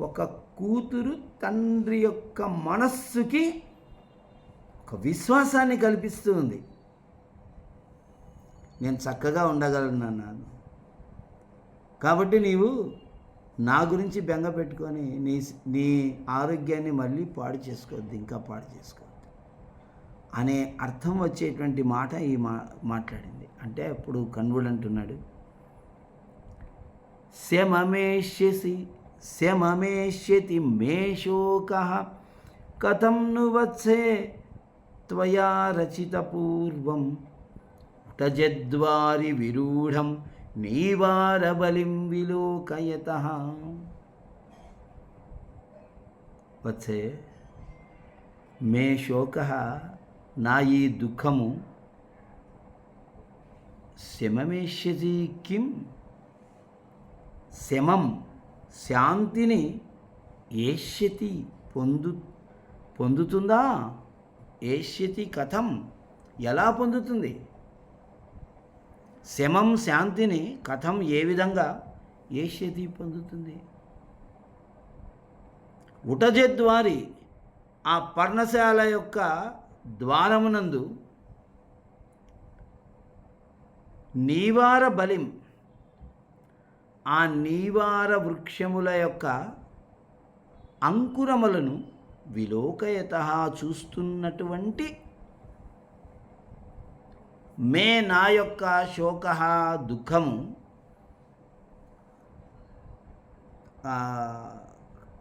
ఒక కూతురు తండ్రి యొక్క మనస్సుకి ఒక విశ్వాసాన్ని కల్పిస్తూ ఉంది. నేను చక్కగా ఉండగలను అన్నాను, కాబట్టి నీవు నా గురించి బెంగ పెట్టుకొని నీ ఆరోగ్యాన్ని మళ్ళీ పాడు చేసుకోవద్దు, ఇంకా పాడు చేసుకోవద్దు అనే అర్థం వచ్చేటువంటి మాట ఈ మాట్లాడింది. అంటే అప్పుడు కన్వుడు అంటున్నాడు, శమమేష్యతి మే శోకః కథం ను వత్సే త్వయా రచిత పూర్వం ఉటజద్వారి విరూఢం నీవారబలిం విలోకయతః. వత్సే మే శోకః, నా ఈ దుఃఖము శమమేష్యతి కిం, శమం శాంతిని, ఏష్యతి పొందుతుందా, ఏష్యతి కథం ఎలా పొందుతుంది, శమం శాంతిని కథం ఏ విధంగా, ఏష్యతి పొందుతుంది. ఉటజద్వారి, ఆ పర్ణశాల యొక్క ద్వారమునందు నీవార బలిం, ఆ నీవార వృక్షముల యొక్క అంకురములను విలోకయతః చూస్తున్నటువంటి మే, నా యొక్క శోకః దుఃఖము,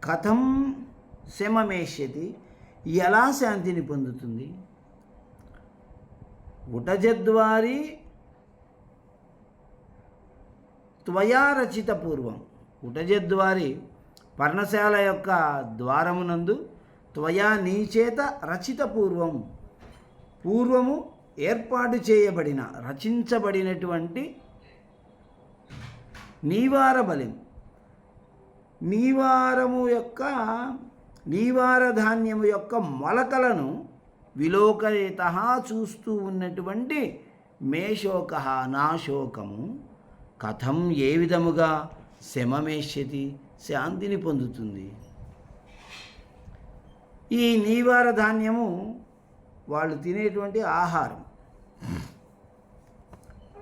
కథం శమమేష్యతి ఎలా శాంతిని పొందుతుంది. ఉటజద్వారి త్వయా రచిత పూర్వం, ఉటజద్వారి పర్ణశాల యొక్క ద్వారమునందు, త్వయా నీచేత రచిత పూర్వం, పూర్వము ఏర్పాటు చేయబడిన, రచించబడినటువంటి నీవార బలిం, నీవారము యొక్క, నీవార ధాన్యము యొక్క మొలకలను విలోకయతః చూస్తూ ఉన్నటువంటి మే శోకః నా శోకము కథం ఏ విధముగా శమమేష్యతి శాంతిని పొందుతుంది. ఈ నీవార ధాన్యము వాళ్ళు తినేటువంటి ఆహారం.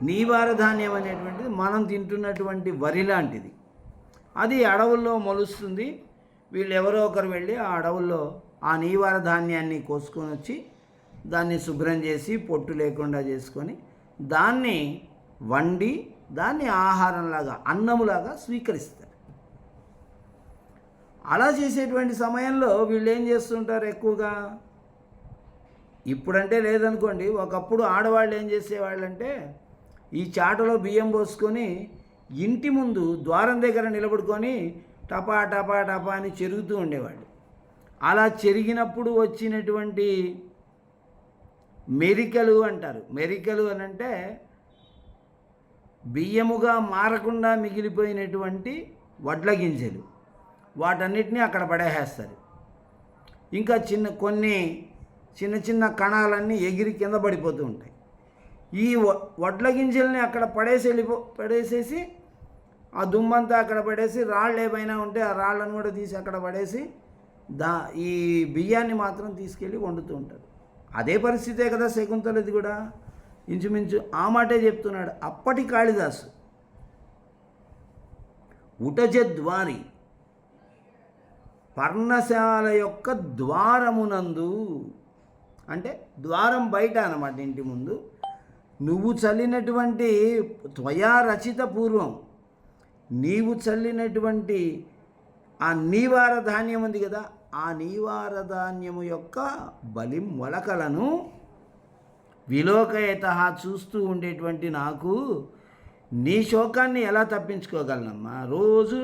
నీవార ధాన్యం అనేటువంటిది మనం తింటున్నటువంటి వరి లాంటిది. అది అడవుల్లో మొలుస్తుంది. వీళ్ళు ఎవరో ఒకరు వెళ్ళి ఆ అడవుల్లో ఆ నీవార ధాన్యాన్ని కోసుకొని వచ్చి దాన్ని శుభ్రం చేసి పొట్టు లేకుండా చేసుకొని దాన్ని వండి దాన్ని ఆహారంలాగా అన్నములాగా స్వీకరిస్తారు. అలా చేసేటువంటి సమయంలో వీళ్ళు ఏం చేస్తుంటారు ఎక్కువగా, ఇప్పుడంటే లేదనుకోండి, ఒకప్పుడు ఆడవాళ్ళు ఏం చేసేవాళ్ళంటే ఈ చాటలో బియ్యం పోసుకొని ఇంటి ముందు ద్వారం దగ్గర నిలబడుకొని టపా టపా టపా అని చెరుగుతూ ఉండేవాళ్ళు. అలా చెరిగినప్పుడు వచ్చినటువంటి మెరికలు అంటారు. మెరికలు అని అంటే బియ్యముగా మారకుండా మిగిలిపోయినటువంటి వడ్ల గింజలు, వాటన్నిటినీ అక్కడ పడేసేస్తారు. ఇంకా కొన్ని చిన్న చిన్న కణాలన్నీ ఎగిరి కింద పడిపోతూ ఉంటాయి. ఈ వడ్ల గింజల్ని అక్కడ పడేసేసి ఆ దుమ్మంతా అక్కడ పడేసి రాళ్ళు ఏమైనా ఉంటే ఆ రాళ్ళను కూడా తీసి అక్కడ పడేసి ఈ బియ్యాన్ని మాత్రం తీసుకెళ్ళి వండుతూ ఉంటారు. అదే పరిస్థితే కదా శకుంతలది కూడా, ఇంచుమించు ఆ మాటే చెప్తున్నాడు అప్పటి కాళిదాసు. ఉటజద్వారి పర్ణశాల యొక్క ద్వారమునందు, అంటే ద్వారం బయట అన్నమాట, ఇంటి ముందు నువ్వు చల్లినటువంటి త్వయా రచిత పూర్వం నీవు చల్లినటువంటి ఆ నీవార ధాన్యం ఉంది కదా, ఆ నీవార ధాన్యము యొక్క బలి మొలకలను విలోకయత చూస్తూ ఉండేటువంటి నాకు నీ శోకాన్ని ఎలా తప్పించుకోగలనమ్మా? రోజు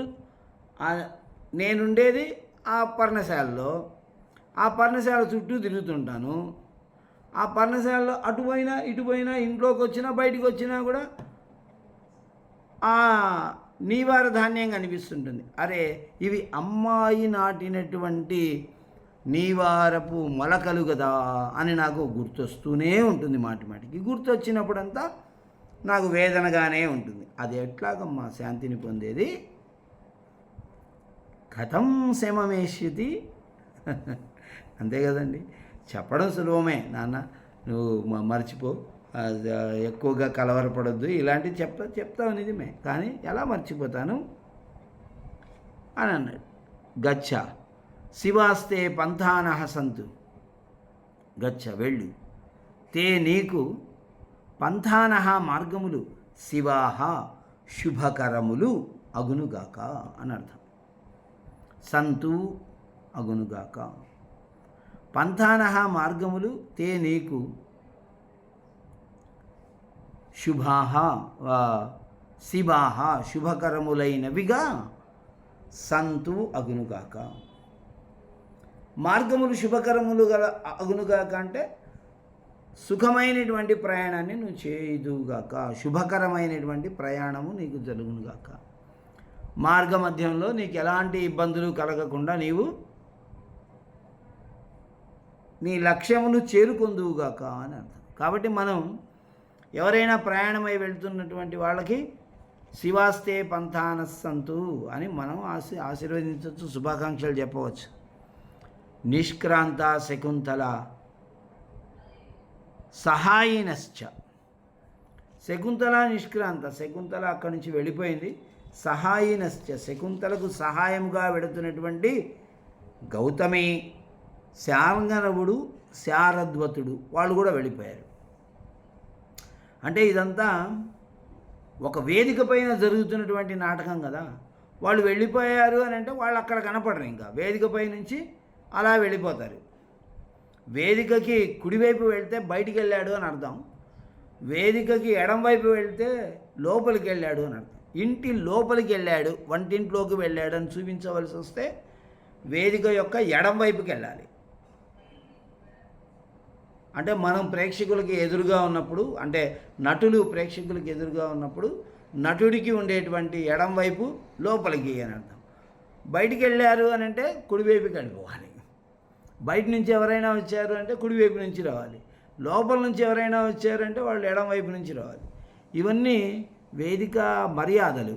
నేనుండేది ఆ పర్ణశాలలో, ఆ పర్ణశాల చుట్టూ తిరుగుతుంటాను. ఆ పర్ణశాలలో అటుపోయినా ఇటుపోయినా ఇంట్లోకి వచ్చినా బయటికి వచ్చినా కూడా ఆ నీవార ధాన్యం కనిపిస్తుంటుంది. అరే, ఇవి అమ్మాయి నాటినటువంటి నీవారపు మొలకలు కదా అని నాకు గుర్తొస్తూనే ఉంటుంది. మాటి మాటికి గుర్తొచ్చినప్పుడంతా నాకు వేదనగానే ఉంటుంది. అది ఎట్లాగమ్మా శాంతిని పొందేది? కథం శమమేష్యతి అంతే కదండి. చెప్పడం సులభమే, నాన్న నువ్వు మర్చిపో, ఎక్కువగా కలవరపడొద్దు, ఇలాంటివి చెప్తావు నిజమే, కానీ ఎలా మర్చిపోతాను అని అన్నాడు. గచ్చ శివాస్తే పంథానః సంతు, గచ్చ వెళ్ళు, తే నీకు పంథానః మార్గములు, శివాహ శుభకరములు అగునుగాక అని అర్థం. సంతు అగునుగాక, పంథానః మార్గములు తే నీకు శుభాహ శివాహ శుభకరములైనవిగా సంతు అగునుగాక. మార్గములు శుభకరములు గల అగునుగాక అంటే సుఖమైనటువంటి ప్రయాణాన్ని నువ్వు చేయుదుగాక, శుభకరమైనటువంటి ప్రయాణము నీకు జరుగునుగాక. మార్గ మధ్యంలో నీకు ఎలాంటి ఇబ్బందులు కలగకుండా నీవు నీ లక్ష్యమును చేరుకొందువుగాక అని అర్థం. కాబట్టి మనం ఎవరైనా ప్రయాణమై వెళ్తున్నటువంటి వాళ్ళకి శివాస్తే పంథానస్సంతు అని మనం ఆశీర్వదించవచ్చు, శుభాకాంక్షలు చెప్పవచ్చు. నిష్క్రాంత శకుంతల సహాయినశ్చ, శకుంతల నిష్క్రాంత, శకుంతల అక్కడి నుంచి వెళ్ళిపోయింది. సహాయినశ్చ, శకుంతలకు సహాయముగా వెడుతున్నటువంటి గౌతమి, శార్ంగనవుడు, శారద్వతుడు వాళ్ళు కూడా వెళ్ళిపోయారు. అంటే ఇదంతా ఒక వేదిక పైన జరుగుతున్నటువంటి నాటకం కదా. వాళ్ళు వెళ్ళిపోయారు అని అంటే వాళ్ళు అక్కడ కనపడరు, ఇంకా వేదికపై నుంచి అలా వెళ్ళిపోతారు. వేదికకి కుడివైపు వెళ్తే బయటికి వెళ్ళాడు అని అర్థం, వేదికకి ఎడం వైపు వెళ్తే లోపలికి వెళ్ళాడు అని అర్థం. ఇంటి లోపలికి వెళ్ళాడు, వంటింట్లోకి వెళ్ళాడు అని చూపించవలసి వస్తే వేదిక యొక్క ఎడం వైపుకి వెళ్ళాలి. అంటే మనం ప్రేక్షకులకి ఎదురుగా ఉన్నప్పుడు, అంటే నటులు ప్రేక్షకులకి ఎదురుగా ఉన్నప్పుడు నటుడికి ఉండేటువంటి ఎడం వైపు లోపలికి అని అర్థం. బయటికి వెళ్ళారు అని అంటే కుడివైపుకి వెళ్ళిపోవాలి. బయట నుంచి ఎవరైనా వచ్చారు అంటే కుడివైపు నుంచి రావాలి, లోపల నుంచి ఎవరైనా వచ్చారంటే వాళ్ళు ఎడం వైపు నుంచి రావాలి. ఇవన్నీ వేదిక మర్యాదలు.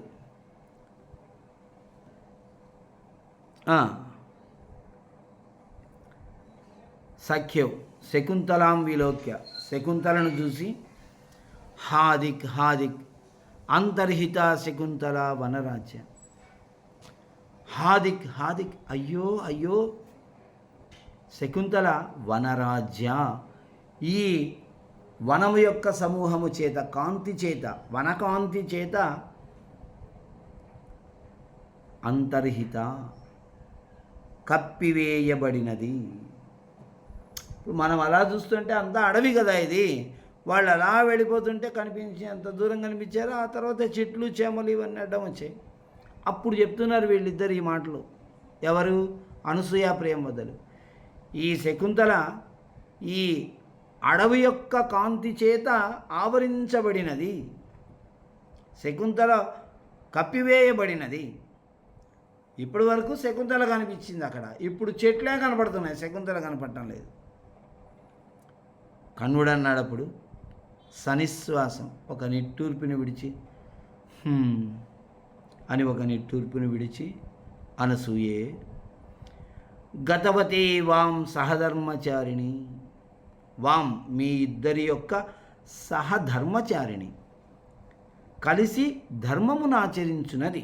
సఖ్యౌ శకుంతలాం విలోక్య, శకుంతలను చూసి హాదిక్ హాదిక్ అంతర్హిత శకుంతల వనరాజ్య. హాదిక్ హాదిక్ అయ్యో అయ్యో శకుంతల వనరాజ్య. ఈ వనము యొక్క సమూహము చేత, కాంతి చేత, వనకాంతి చేత అంతర్హిత కప్పివేయబడినది. ఇప్పుడు మనం అలా చూస్తుంటే అంతా అడవి కదా ఇది. వాళ్ళు అలా వెళ్ళిపోతుంటే అంత దూరం కనిపించారు. ఆ తర్వాత చెట్లు చేమలు ఇవన్నీ అడ్డం వచ్చాయి. అప్పుడు చెప్తున్నారు వీళ్ళిద్దరు ఈ మాటలు. ఎవరు? అనసూయ ప్రేమవదలు. ఈ శకుంతల ఈ అడవి యొక్క కాంతి చేత ఆవరించబడినది. శకుంతల కప్పివేయబడినది. ఇప్పటి వరకు శకుంతల కనిపించింది అక్కడ. ఇప్పుడు చెట్లే కనపడుతున్నాయి, శకుంతల కనపడటం లేదు. కన్నుడు అన్నాడప్పుడు సనిశ్వాసం, ఒక నిట్టూర్పుని విడిచి అని ఒక నిట్టూర్పుని విడిచి, అనసూయే గతవతి వాం సహధర్మచారిణి. వాం మీ ఇద్దరి యొక్క సహధర్మచారిణి, కలిసి ధర్మమును ఆచరించున్నది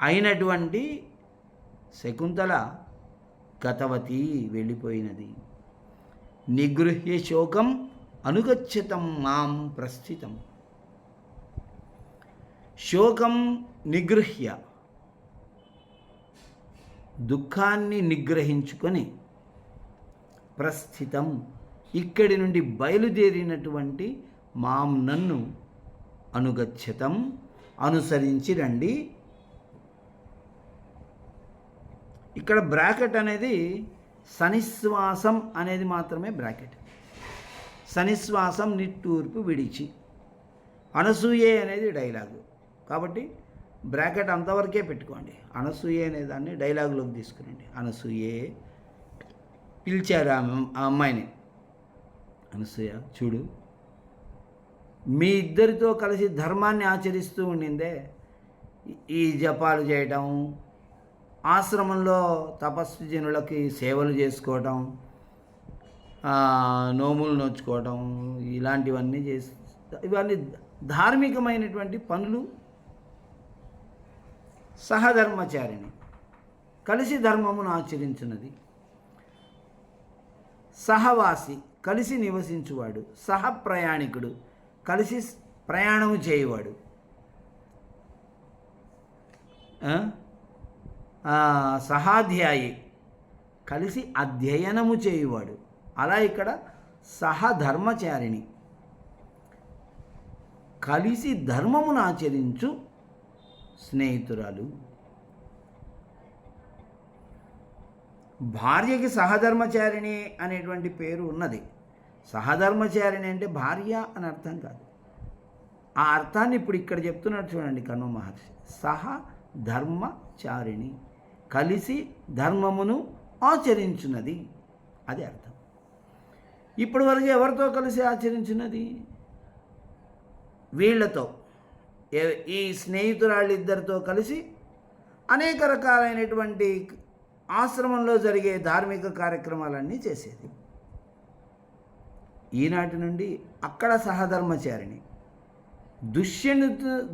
అయినటువంటి శకుంతల గతవతి వెళ్ళిపోయినది. నిగృహ్య శోకం అనుగచ్చతం మాం ప్రస్థితం. శోకం నిగృహ్య, దుఃఖాన్ని నిగ్రహించుకొని, ప్రస్థితం ఇక్కడి నుండి బయలుదేరినటువంటి మాం నన్ను, అనుగచ్చతం అనుసరించి రండి. ఇక్కడ బ్రాకెట్ అనేది సనిశ్వాసం అనేది మాత్రమే బ్రాకెట్. సనిశ్వాసం నిట్టూర్పు విడిచి, అనసూయే అనేది డైలాగు. కాబట్టి బ్రాకెట్ అంతవరకే పెట్టుకోండి. అనసూయే అనే దాన్ని డైలాగులోకి తీసుకురండి. అనసూయే పిలిచారు ఆ అమ్మాయిని. అనసూయ చూడు, మీ ఇద్దరితో కలిసి ధర్మాన్ని ఆచరిస్తూ ఉండిందే, ఈ జపాలు చేయటం, ఆశ్రమంలో తపస్సు జనులకి సేవలు చేసుకోవటం, నోములు నోచుకోవటం, ఇలాంటివన్నీ ఇవన్నీ ధార్మికమైనటువంటి పనులు. సహధర్మచారిణి, కలిసి ధర్మమును ఆచరించున్నది. సహవాసి, కలిసి నివసించువాడు. సహప్రయాణికుడు, కలిసి ప్రయాణము చేయువాడు. సహాధ్యాయి, కలిసి అధ్యయనము చేయువాడు. అలా ఇక్కడ సహధర్మచారిణి, కలిసి ధర్మమును ఆచరించు స్నేహితురాలు. భార్యకి సహధర్మచారిణి అనేటువంటి పేరు ఉన్నది. సహధర్మచారిణి అంటే భార్య అని అర్థం కాదు. ఆ అర్థాన్ని ఇప్పుడు ఇక్కడ చెప్తున్నట్టు చూడండి కణ్వ మహర్షి. సహధర్మచారిణి, కలిసి ధర్మమును ఆచరించున్నది, అది అర్థం. ఇప్పటి వరకు ఎవరితో కలిసి ఆచరించినది? వీళ్లతో, ఈ స్నేహితురాళ్ళిద్దరితో కలిసి అనేక రకాలైనటువంటి ఆశ్రమంలో జరిగే ధార్మిక కార్యక్రమాలన్నీ చేసేది. ఈనాటి నుండి అక్కడ సహధర్మచారిణి.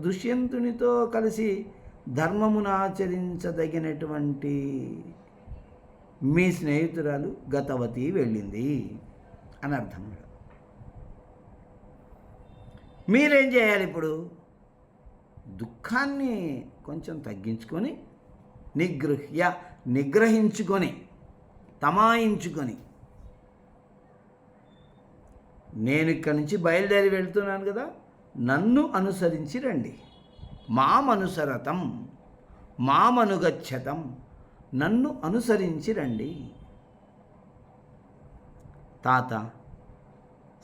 దుష్యంతునితో కలిసి ధర్మమును ఆచరించదగినటువంటి మీ స్నేహితురాలు గతవతి వెళ్ళింది అని అర్థం. మీరేం చేయాలి ఇప్పుడు? దుఃఖాన్ని కొంచెం తగ్గించుకొని, నిగ్రహించుకొని, తమాయించుకొని, నేను ఇక్కడి నుంచి బయలుదేరి వెళ్తున్నాను కదా, నన్ను అనుసరించి రండి. మామనుసరతం మామనుగచ్చతం, నన్ను అనుసరించి రండి. తాత,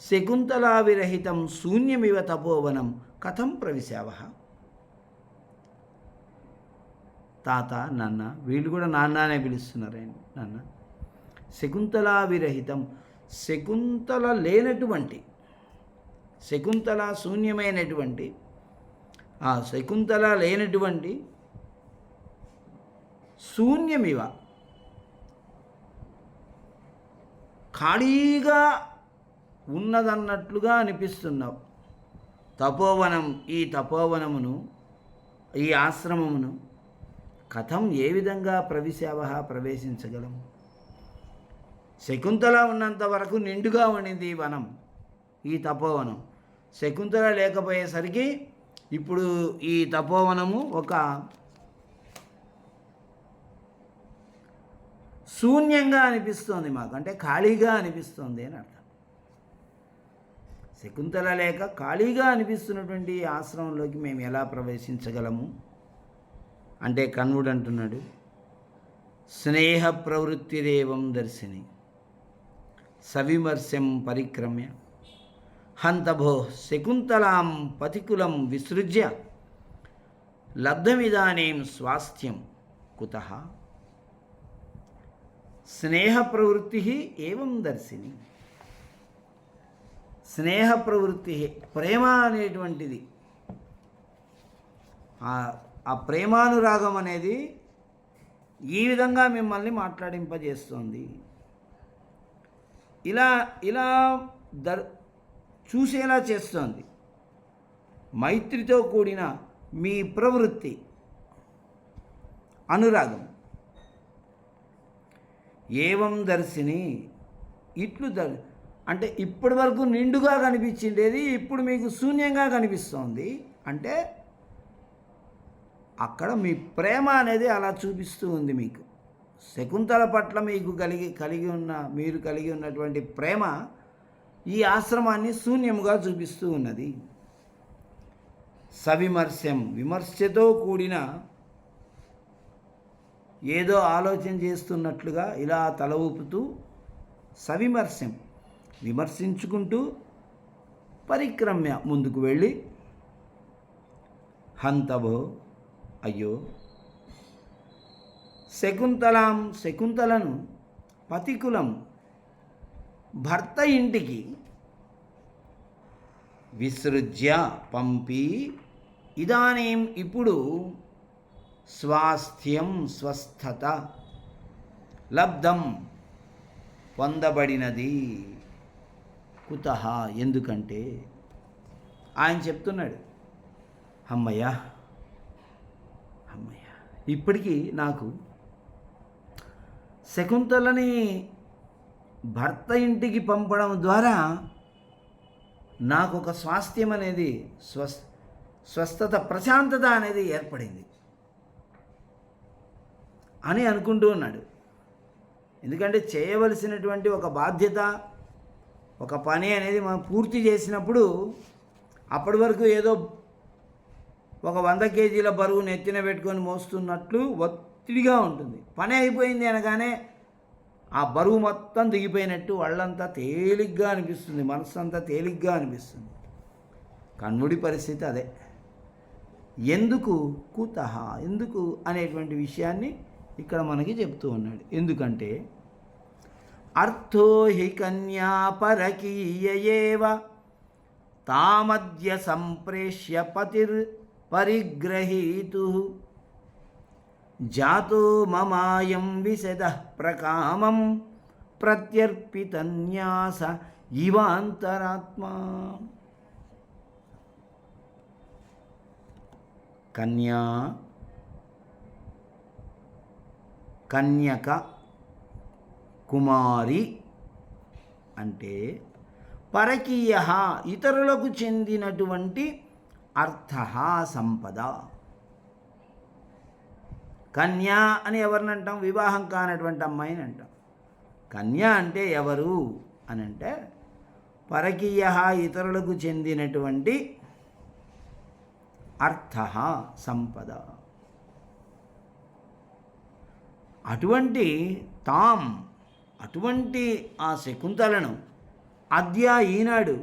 శకుంతలా విరహితం శూన్యమివ తపోవనం కథం ప్రవిశావః. తాత, నాన్న, వీళ్ళు కూడా నాన్న అనే పిలుస్తున్నారు. నాన్న, శకుంతలా విరహితం, శకుంతల లేనటువంటి, శకుంతల శూన్యమైనటువంటి, ఆ శకుంతల లేనటువంటి శూన్యమివ, ఖాళీగా ఉన్నదన్నట్లుగా అనిపిస్తున్నావు. తపోవనం, ఈ తపోవనమును, ఈ ఆశ్రమమును కథం ఏ విధంగా ప్రవేశించగలం? శకుంతల ఉన్నంత వరకు నిండుగా ఉండింది ఈ వనం, ఈ తపోవనం. శకుంతల లేకపోయేసరికి ఇప్పుడు ఈ తపోవనము ఒక శూన్యంగా అనిపిస్తోంది మాకు, అంటే ఖాళీగా అనిపిస్తోంది అని అర్థం. శకుంతల లేక ఖాళీగా అనిపిస్తున్నటువంటి ఈ ఆశ్రమంలోకి మేము ఎలా ప్రవేశించగలము అంటే కన్వుడు అంటున్నాడు, స్నేహ ప్రవృత్తిరేవం దర్శిని సవిమర్శం పరిక్రమ్య హంతభో శకుంతలాం పతికులం విసృజ్య లబ్ధమిదానీం స్వాస్థ్యం కుతః. స్నేహ ప్రవృత్తి ఏవం దర్శిని. స్నేహ ప్రవృత్తి, ప్రేమ అనేటువంటిది, ఆ ప్రేమానురాగం అనేది ఈ విధంగా మిమ్మల్ని మాట్లాడింపజేస్తుంది. ఇలా ఇలా చూసేలా చేస్తోంది. మైత్రితో కూడిన మీ ప్రవృత్తి, అనురాగం. ఏవం దర్శిని, ఇట్లు అంటే ఇప్పటి వరకు నిండుగా కనిపించిండేది ఇప్పుడు మీకు శూన్యంగా కనిపిస్తోంది. అంటే అక్కడ మీ ప్రేమ అనేది అలా చూపిస్తూ ఉంది మీకు. శకుంతల పట్ల మీకు మీరు కలిగి ఉన్నటువంటి ప్రేమ ఈ ఆశ్రమాన్ని శూన్యముగా చూపిస్తూ ఉన్నది. సవిమర్శం, విమర్శతో కూడిన ఏదో ఆలోచన చేస్తున్నట్లుగా ఇలా తల ఊపుతూ, సవిమర్శం విమర్శించుకుంటూ, పరిక్రమ్య ముందుకు వెళ్ళి, హంతభో అయ్యో శకుంతలను పతికులం భర్త ఇంటికి విసృజ్య పంపి, ఇదానీం ఇప్పుడు స్వాస్థ్యం స్వస్థత లబ్ధం పొందబడినది. కుతః ఎందుకంటే ఆయన చెప్తున్నాడు, అమ్మయ్యా ఇప్పటికీ నాకు శకుంతలని భర్త ఇంటికి పంపడం ద్వారా నాకు ఒక స్వాస్థ్యం అనేది, స్వస్థత, ప్రశాంతత అనేది ఏర్పడింది అని అనుకుంటూ ఉన్నాడు. ఎందుకంటే చేయవలసినటువంటి ఒక బాధ్యత, ఒక పని అనేది మనం పూర్తి చేసినప్పుడు అప్పటి వరకు ఏదో ఒక 100 కేజీల బరువు నెత్తిన పెట్టుకొని మోస్తున్నట్లు ఒత్తిడిగా ఉంటుంది. పని అయిపోయింది అనగానే ఆ బరువు మొత్తం దిగిపోయినట్టు వాళ్ళంతా తేలిగ్గా అనిపిస్తుంది, మనసు అంతా తేలిగ్గా అనిపిస్తుంది. కన్నుడి పరిస్థితి అదే. ఎందుకు కుతః, ఎందుకు అనేటువంటి విషయాన్ని ఇక్కడ మనకి చెప్తూ ఉన్నాడు. ఎందుకంటే అర్థో హి కన్యా పరకీయేవ తామద్య సంప్రేష్య పరిగ్రహీతు జాతో మమాయం విశదః ప్రకామం ప్రత్యర్పితన్యాస ఇవాంతరాత్మా. కన్యక కుమారి అంటే పరకీయ, ఇతరులకు చెందినటువంటి అర్థ, సంపద. కన్య అని ఎవరిని అంటాం? వివాహం కానటువంటి అమ్మాయిని అంటాం. కన్య అంటే ఎవరు అని అంటే పరకీయ, ఇతరులకు చెందినటువంటి అర్థ, సంపద. అటువంటి ఆ శకుంతలను అద్య, ఈనాడు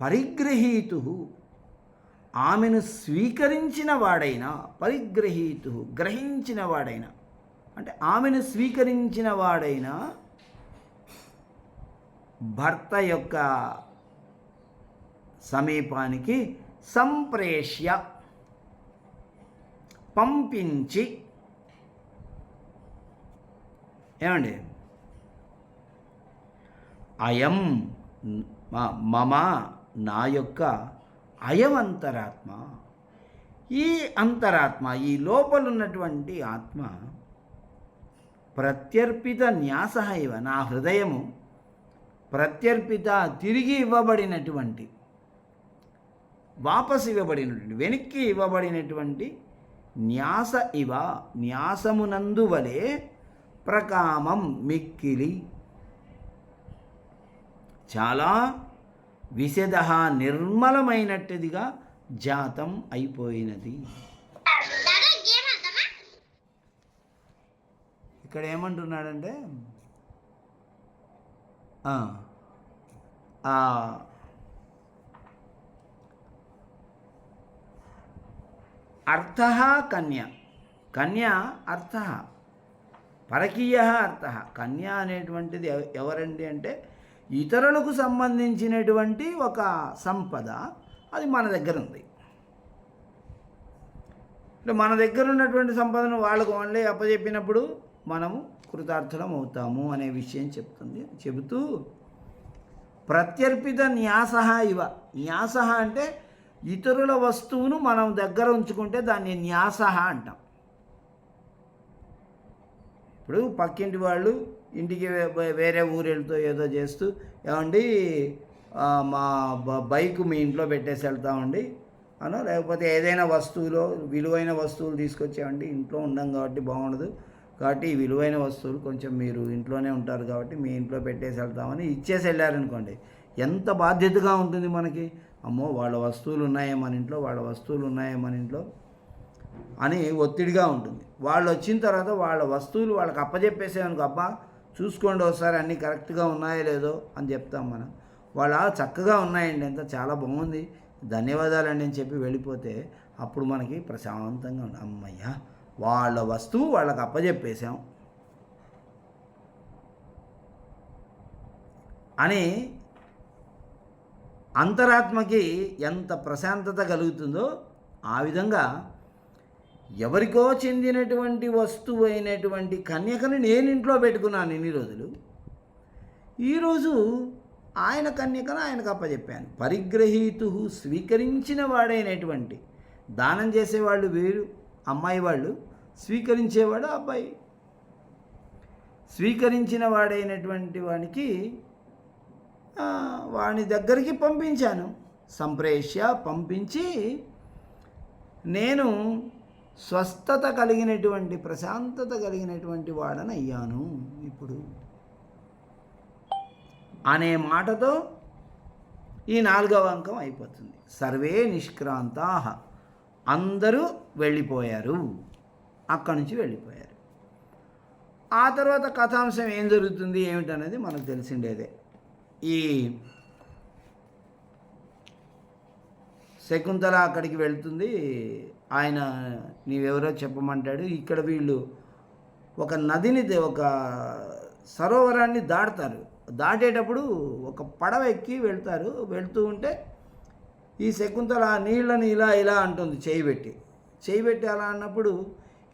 పరిగ్రహీతు, ఆమెను స్వీకరించిన వాడైనా, పరిగ్రహీతు గ్రహించిన వాడైనా, అంటే ఆమెను స్వీకరించిన వాడైనా భర్త యొక్క సమీపానికి సంప్రేష్య పంపించి, ఏమండి, అయం మమ నా యొక్క అయమంతరాత్మ, ఈ అంతరాత్మ, ఈ లోపలున్నటువంటి ఆత్మ ప్రత్యర్పిత న్యాస ఇవ, నా హృదయము ప్రత్యర్పిత, తిరిగి ఇవ్వబడినటువంటి, వాపసు ఇవ్వబడినటువంటి, వెనక్కి ఇవ్వబడినటువంటి న్యాస ఇవ, న్యాసమునందు వలె ప్రకామం మిక్కిలి, చాలా విశద నిర్మలమైనట్టుదిగా జాతం అయిపోయినది. ఇక్కడ ఏమంటున్నాడంటే అర్థ కన్య, కన్య అర్థ, పరకీయ అర్థ. కన్య అనేటువంటిది ఎవరండి అంటే ఇతరులకు సంబంధించినటువంటి ఒక సంపద, అది మన దగ్గర ఉంది. మన దగ్గర ఉన్నటువంటి సంపదను వాళ్ళకు ఓన్లీ అప్పచెప్పినప్పుడు మనము కృతార్థులం అవుతాము అనే విషయం చెబుతూ ప్రత్యర్పిత న్యాస ఇవ, న్యాస అంటే ఇతరుల వస్తువును మనం దగ్గర ఉంచుకుంటే దాన్ని న్యాస అంటాం. ఇప్పుడు పక్కింటి వాళ్ళు ఇంటికి వేరే ఊరెళ్తూ ఏదో చేస్తూ, ఏమండి మా బైక్ మీ ఇంట్లో పెట్టేసి వెళ్తామండి అనో, లేకపోతే ఏదైనా వస్తువులో విలువైన వస్తువులు తీసుకొచ్చామండి, ఇంట్లో ఉండం కాబట్టి బాగుండదు, కాబట్టి ఈ విలువైన వస్తువులు కొంచెం మీరు ఇంట్లోనే ఉంటారు కాబట్టి మీ ఇంట్లో పెట్టేసి వెళ్తామని ఇచ్చేసి వెళ్ళారనుకోండి, ఎంత బాధ్యతగా ఉంటుంది మనకి. అమ్మో వాళ్ళ వస్తువులు ఉన్నాయే మన ఇంట్లో, వాళ్ళ వస్తువులు ఉన్నాయే మన ఇంట్లో అని ఒత్తిడిగా ఉంటుంది. వాళ్ళు వచ్చిన తర్వాత వాళ్ళ వస్తువులు వాళ్ళకి అప్పచెప్పేసామనుకో, అబ్బా చూసుకోండి ఒకసారి అన్నీ కరెక్ట్గా ఉన్నాయో లేదో అని చెప్తాం మనం. వాళ్ళ చక్కగా ఉన్నాయండి, ఎంత చాలా బాగుంది, ధన్యవాదాలండి అని చెప్పి వెళ్ళిపోతే అప్పుడు మనకి ప్రశాంతంగా ఉంది. అమ్మయ్య వాళ్ళ వస్తువు వాళ్ళకి అప్పచెప్పేశాం అని అంతరాత్మకి ఎంత ప్రశాంతత కలుగుతుందో, ఆ విధంగా ఎవరికో చెందినటువంటి వస్తువు అయినటువంటి కన్యకను నేను ఇంట్లో పెట్టుకున్నాను ఇన్ని రోజులు, ఈరోజు ఆయన కన్యకను ఆయనకు అప్పచెప్పాను. పరిగ్రహీతు, స్వీకరించిన వాడైనటువంటి, దానం చేసేవాళ్ళు వీరు అమ్మాయి వాళ్ళు, స్వీకరించేవాడు అబ్బాయి. స్వీకరించిన వాడైనటువంటి వానికి వాని దగ్గరికి పంపించాను. సంప్రేష్య, పంపించి నేను స్వస్థత కలిగినటువంటి, ప్రశాంతత కలిగినటువంటి వాడని అయ్యాను ఇప్పుడు అనే మాటతో ఈ 4వ అంకం అయిపోతుంది. సర్వే నిష్క్రాంతా, అందరూ వెళ్ళిపోయారు, అక్కడి నుంచి వెళ్ళిపోయారు. ఆ తర్వాత కథాంశం ఏం జరుగుతుంది ఏమిటనేది మనకు తెలిసిండేదే. ఈ శకుంతల అక్కడికి వెళ్తుంది, ఆయన నీవెవరో చెప్పమంటాడు. ఇక్కడ వీళ్ళు ఒక నదిని, ఒక సరోవరాన్ని దాటుతారు. దాటేటప్పుడు ఒక పడవ ఎక్కి వెళ్తూ ఉంటే ఈ శకుంతల ఆ నీళ్ళని ఇలా ఇలా అంటుంది చేయి పెట్టి అలా అన్నప్పుడు,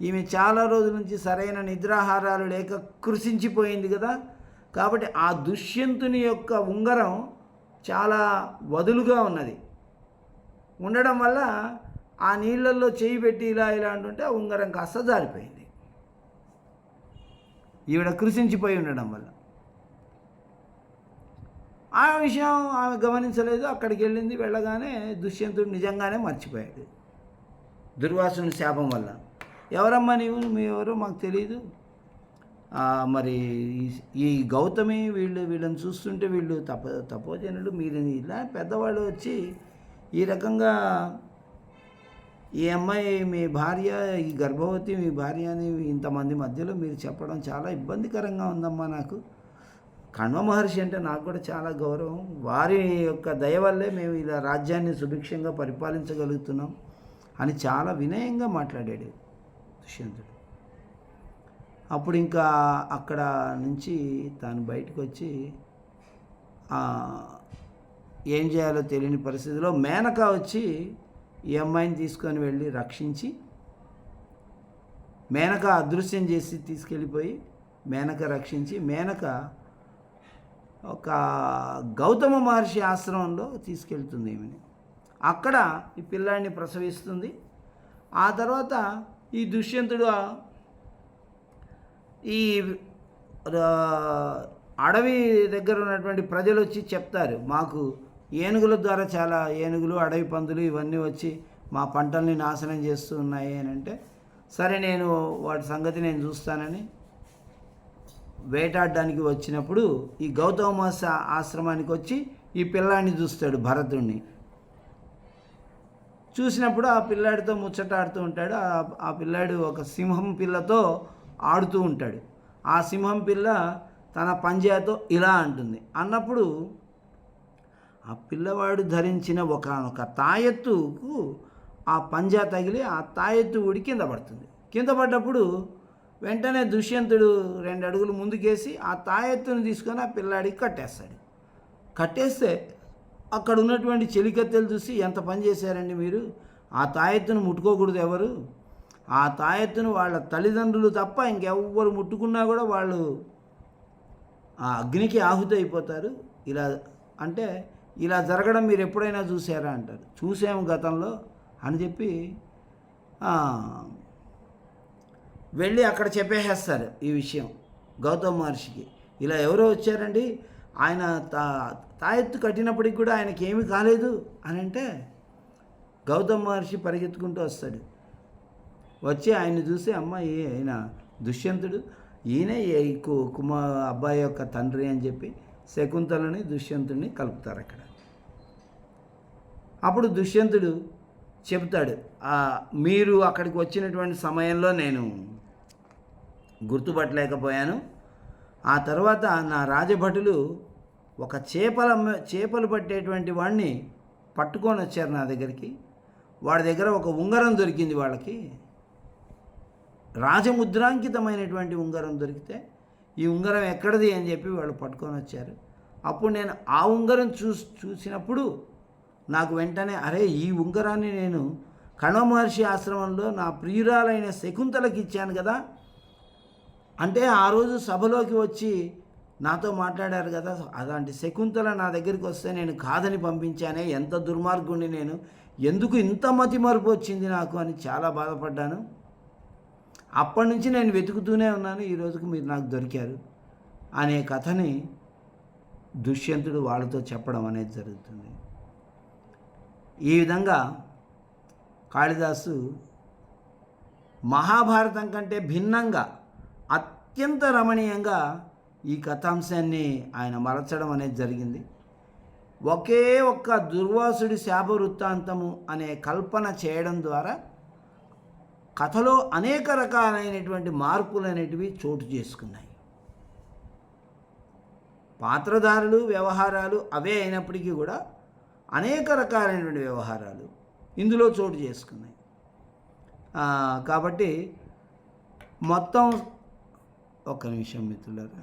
ఈమె చాలా రోజుల నుంచి సరైన నిద్రాహారాలు లేక కృషించిపోయింది కదా, కాబట్టి ఆ దుష్యంతుని యొక్క ఉంగరం చాలా వదులుగా ఉండడం వల్ల ఆ నీళ్ళల్లో చేయి పెట్టి ఇలా ఇలా అంటుంటే ఆ ఉంగరం కాస్త జారిపోయింది, ఈవిడ కృషించిపోయి ఉండడం వల్ల. ఆ విషయం ఆమె గమనించలేదు. అక్కడికి వెళ్ళింది. వెళ్ళగానే దుష్యంతుడు నిజంగానే మర్చిపోయాడు దుర్వాసుని శాపం వల్ల. ఎవరమ్మా నీవు, మీ ఎవరో మాకు తెలియదు, మరి ఈ గౌతమి వీళ్ళని చూస్తుంటే వీళ్ళు తపోజనులు, మీరు ఇలా పెద్దవాళ్ళు వచ్చి ఈ రకంగా ఈ అమ్మాయి మీ భార్య, ఈ గర్భవతి మీ భార్య అని ఇంతమంది మధ్యలో మీరు చెప్పడం చాలా ఇబ్బందికరంగా ఉందమ్మా నాకు. కణ్వ మహర్షి అంటే నాకు కూడా చాలా గౌరవం, వారి యొక్క దయ వల్లే మేము ఇలా రాజ్యాన్ని సుభిక్షంగా పరిపాలించగలుగుతున్నాం అని చాలా వినయంగా మాట్లాడాడు దుష్యంతుడు. అప్పుడు ఇంకా అక్కడ నుంచి తాను బయటకు వచ్చి ఏం చేయాలో తెలియని పరిస్థితిలో మేనక వచ్చి ఈ అమ్మాయిని తీసుకొని వెళ్ళి రక్షించి, మేనక అదృశ్యం చేసి తీసుకెళ్ళిపోయి మేనక రక్షించి, మేనక ఒక గౌతమ మహర్షి ఆశ్రమంలో తీసుకెళ్తుంది ఈమెని. అక్కడ ఈ పిల్లాడిని ప్రసవిస్తుంది. ఆ తర్వాత ఈ దుష్యంతుడు ఈ అడవి దగ్గర ఉన్నటువంటి ప్రజలు వచ్చి చెప్తారు, మాకు ఏనుగుల ద్వారా చాలా ఏనుగులు, అడవి పందులు ఇవన్నీ వచ్చి మా పంటల్ని నాశనం చేస్తూ ఉన్నాయి అని అంటే, సరే నేను వాటి సంగతి నేను చూస్తానని వేటాడడానికి వచ్చినప్పుడు ఈ గౌతమ మహర్షి ఆశ్రమానికి వచ్చి ఈ పిల్లాడిని చూస్తాడు, భరతుడిని. చూసినప్పుడు ఆ పిల్లాడితో ముచ్చటాడుతూ ఉంటాడు. ఆ పిల్లాడు ఒక సింహం పిల్లతో ఆడుతూ ఉంటాడు. ఆ సింహం పిల్ల తన పంజాతో ఇలా అంటుంది. అన్నప్పుడు ఆ పిల్లవాడు ధరించిన ఒక తాయెత్తుకు ఆ పంజా తగిలి ఆ తాయెత్తు ఊడి కింద పడుతుంది. కింద పడ్డప్పుడు వెంటనే దుష్యంతుడు 2 అడుగులు ముందుకేసి ఆ తాయెత్తును తీసుకొని ఆ పిల్లాడికి కట్టేస్తాడు. కట్టేస్తే అక్కడ ఉన్నటువంటి చెలికత్తెలు చూసి, ఎంత పని చేశారండి మీరు, ఆ తాయెత్తును ముట్టుకోకూడదు ఎవరు, ఆ తాయెత్తును వాళ్ళ తల్లిదండ్రులు తప్ప ఇంకెవ్వరు ముట్టుకున్నా కూడా వాళ్ళు ఆ అగ్నికి ఆహుతి అయిపోతారు, ఇలా అంటే ఇలా జరగడం మీరు ఎప్పుడైనా చూసారా అంటారు. చూసాము గతంలో అని చెప్పి వెళ్ళి అక్కడ చెప్పేసేస్తారు ఈ విషయం గౌతమ మహర్షికి. ఇలా ఎవరో వచ్చారండి, ఆయన తాయెత్తు కట్టినప్పటికి కూడా ఆయనకి ఏమీ కాలేదు అని అంటే, గౌతమ మహర్షి పరిగెత్తుకుంటూ వస్తాడు. వచ్చి ఆయన్ని చూసి, అమ్మ ఈయన దుష్యంతుడు, ఈయనే అబ్బాయి యొక్క తండ్రి అని చెప్పి శకుంతలని దుష్యంతుడిని కలుపుతారు అక్కడ. అప్పుడు దుష్యంతుడు చెబుతాడు, మీరు అక్కడికి వచ్చినటువంటి సమయంలో నేను గుర్తుపట్టలేకపోయాను. ఆ తర్వాత నా రాజభటులు ఒక చేపలు పట్టేటువంటి వాడిని పట్టుకొని వచ్చారు నా దగ్గరికి. వాడి దగ్గర ఒక ఉంగరం దొరికింది వాళ్ళకి, రాజముద్రాంకితమైనటువంటి ఉంగరం దొరికితే, ఈ ఉంగరం ఎక్కడిది అని చెప్పి వాళ్ళు పట్టుకొని వచ్చారు. అప్పుడు నేను ఆ ఉంగరం చూసినప్పుడు నాకు వెంటనే, అరే ఈ ఉంగరాన్ని నేను కణవ మహర్షి ఆశ్రమంలో నా ప్రియురాలైన శకుంతలకి ఇచ్చాను కదా, అంటే ఆ రోజు సభలోకి వచ్చి నాతో మాట్లాడారు కదా, అలాంటి శకుంతల నా దగ్గరికి వస్తే నేను కాదని పంపించానే, ఎంత దుర్మార్గుణ్ణి నేను, ఎందుకు ఇంత మతిమరుపు వచ్చింది నాకు అని చాలా బాధపడ్డాను. అప్పటి నుంచి నేను వెతుకుతూనే ఉన్నాను, ఈ రోజుకు మీరు నాకు దొరికారు అనే కథని దుష్యంతుడు వాళ్ళతో చెప్పడం అనేది జరుగుతుంది. ఈ విధంగా కాళిదాసు మహాభారతం కంటే భిన్నంగా అత్యంత రమణీయంగా ఈ కథాంశాన్ని ఆయన మలచడం అనేది జరిగింది. ఒకే ఒక్క దుర్వాసుడి శాప వృత్తాంతము అనే కల్పన చేయడం ద్వారా కథలో అనేక రకాలైనటువంటి మార్పులు అనేటివి చోటు చేసుకున్నాయి. పాత్రధారులు, వ్యవహారాలు అవే అయినప్పటికీ కూడా అనేక రకాలైనటువంటి వ్యవహారాలు ఇందులో చోటు చేసుకున్నాయి. కాబట్టి మొత్తం ఒక్క నిమిషం మిత్రులారా.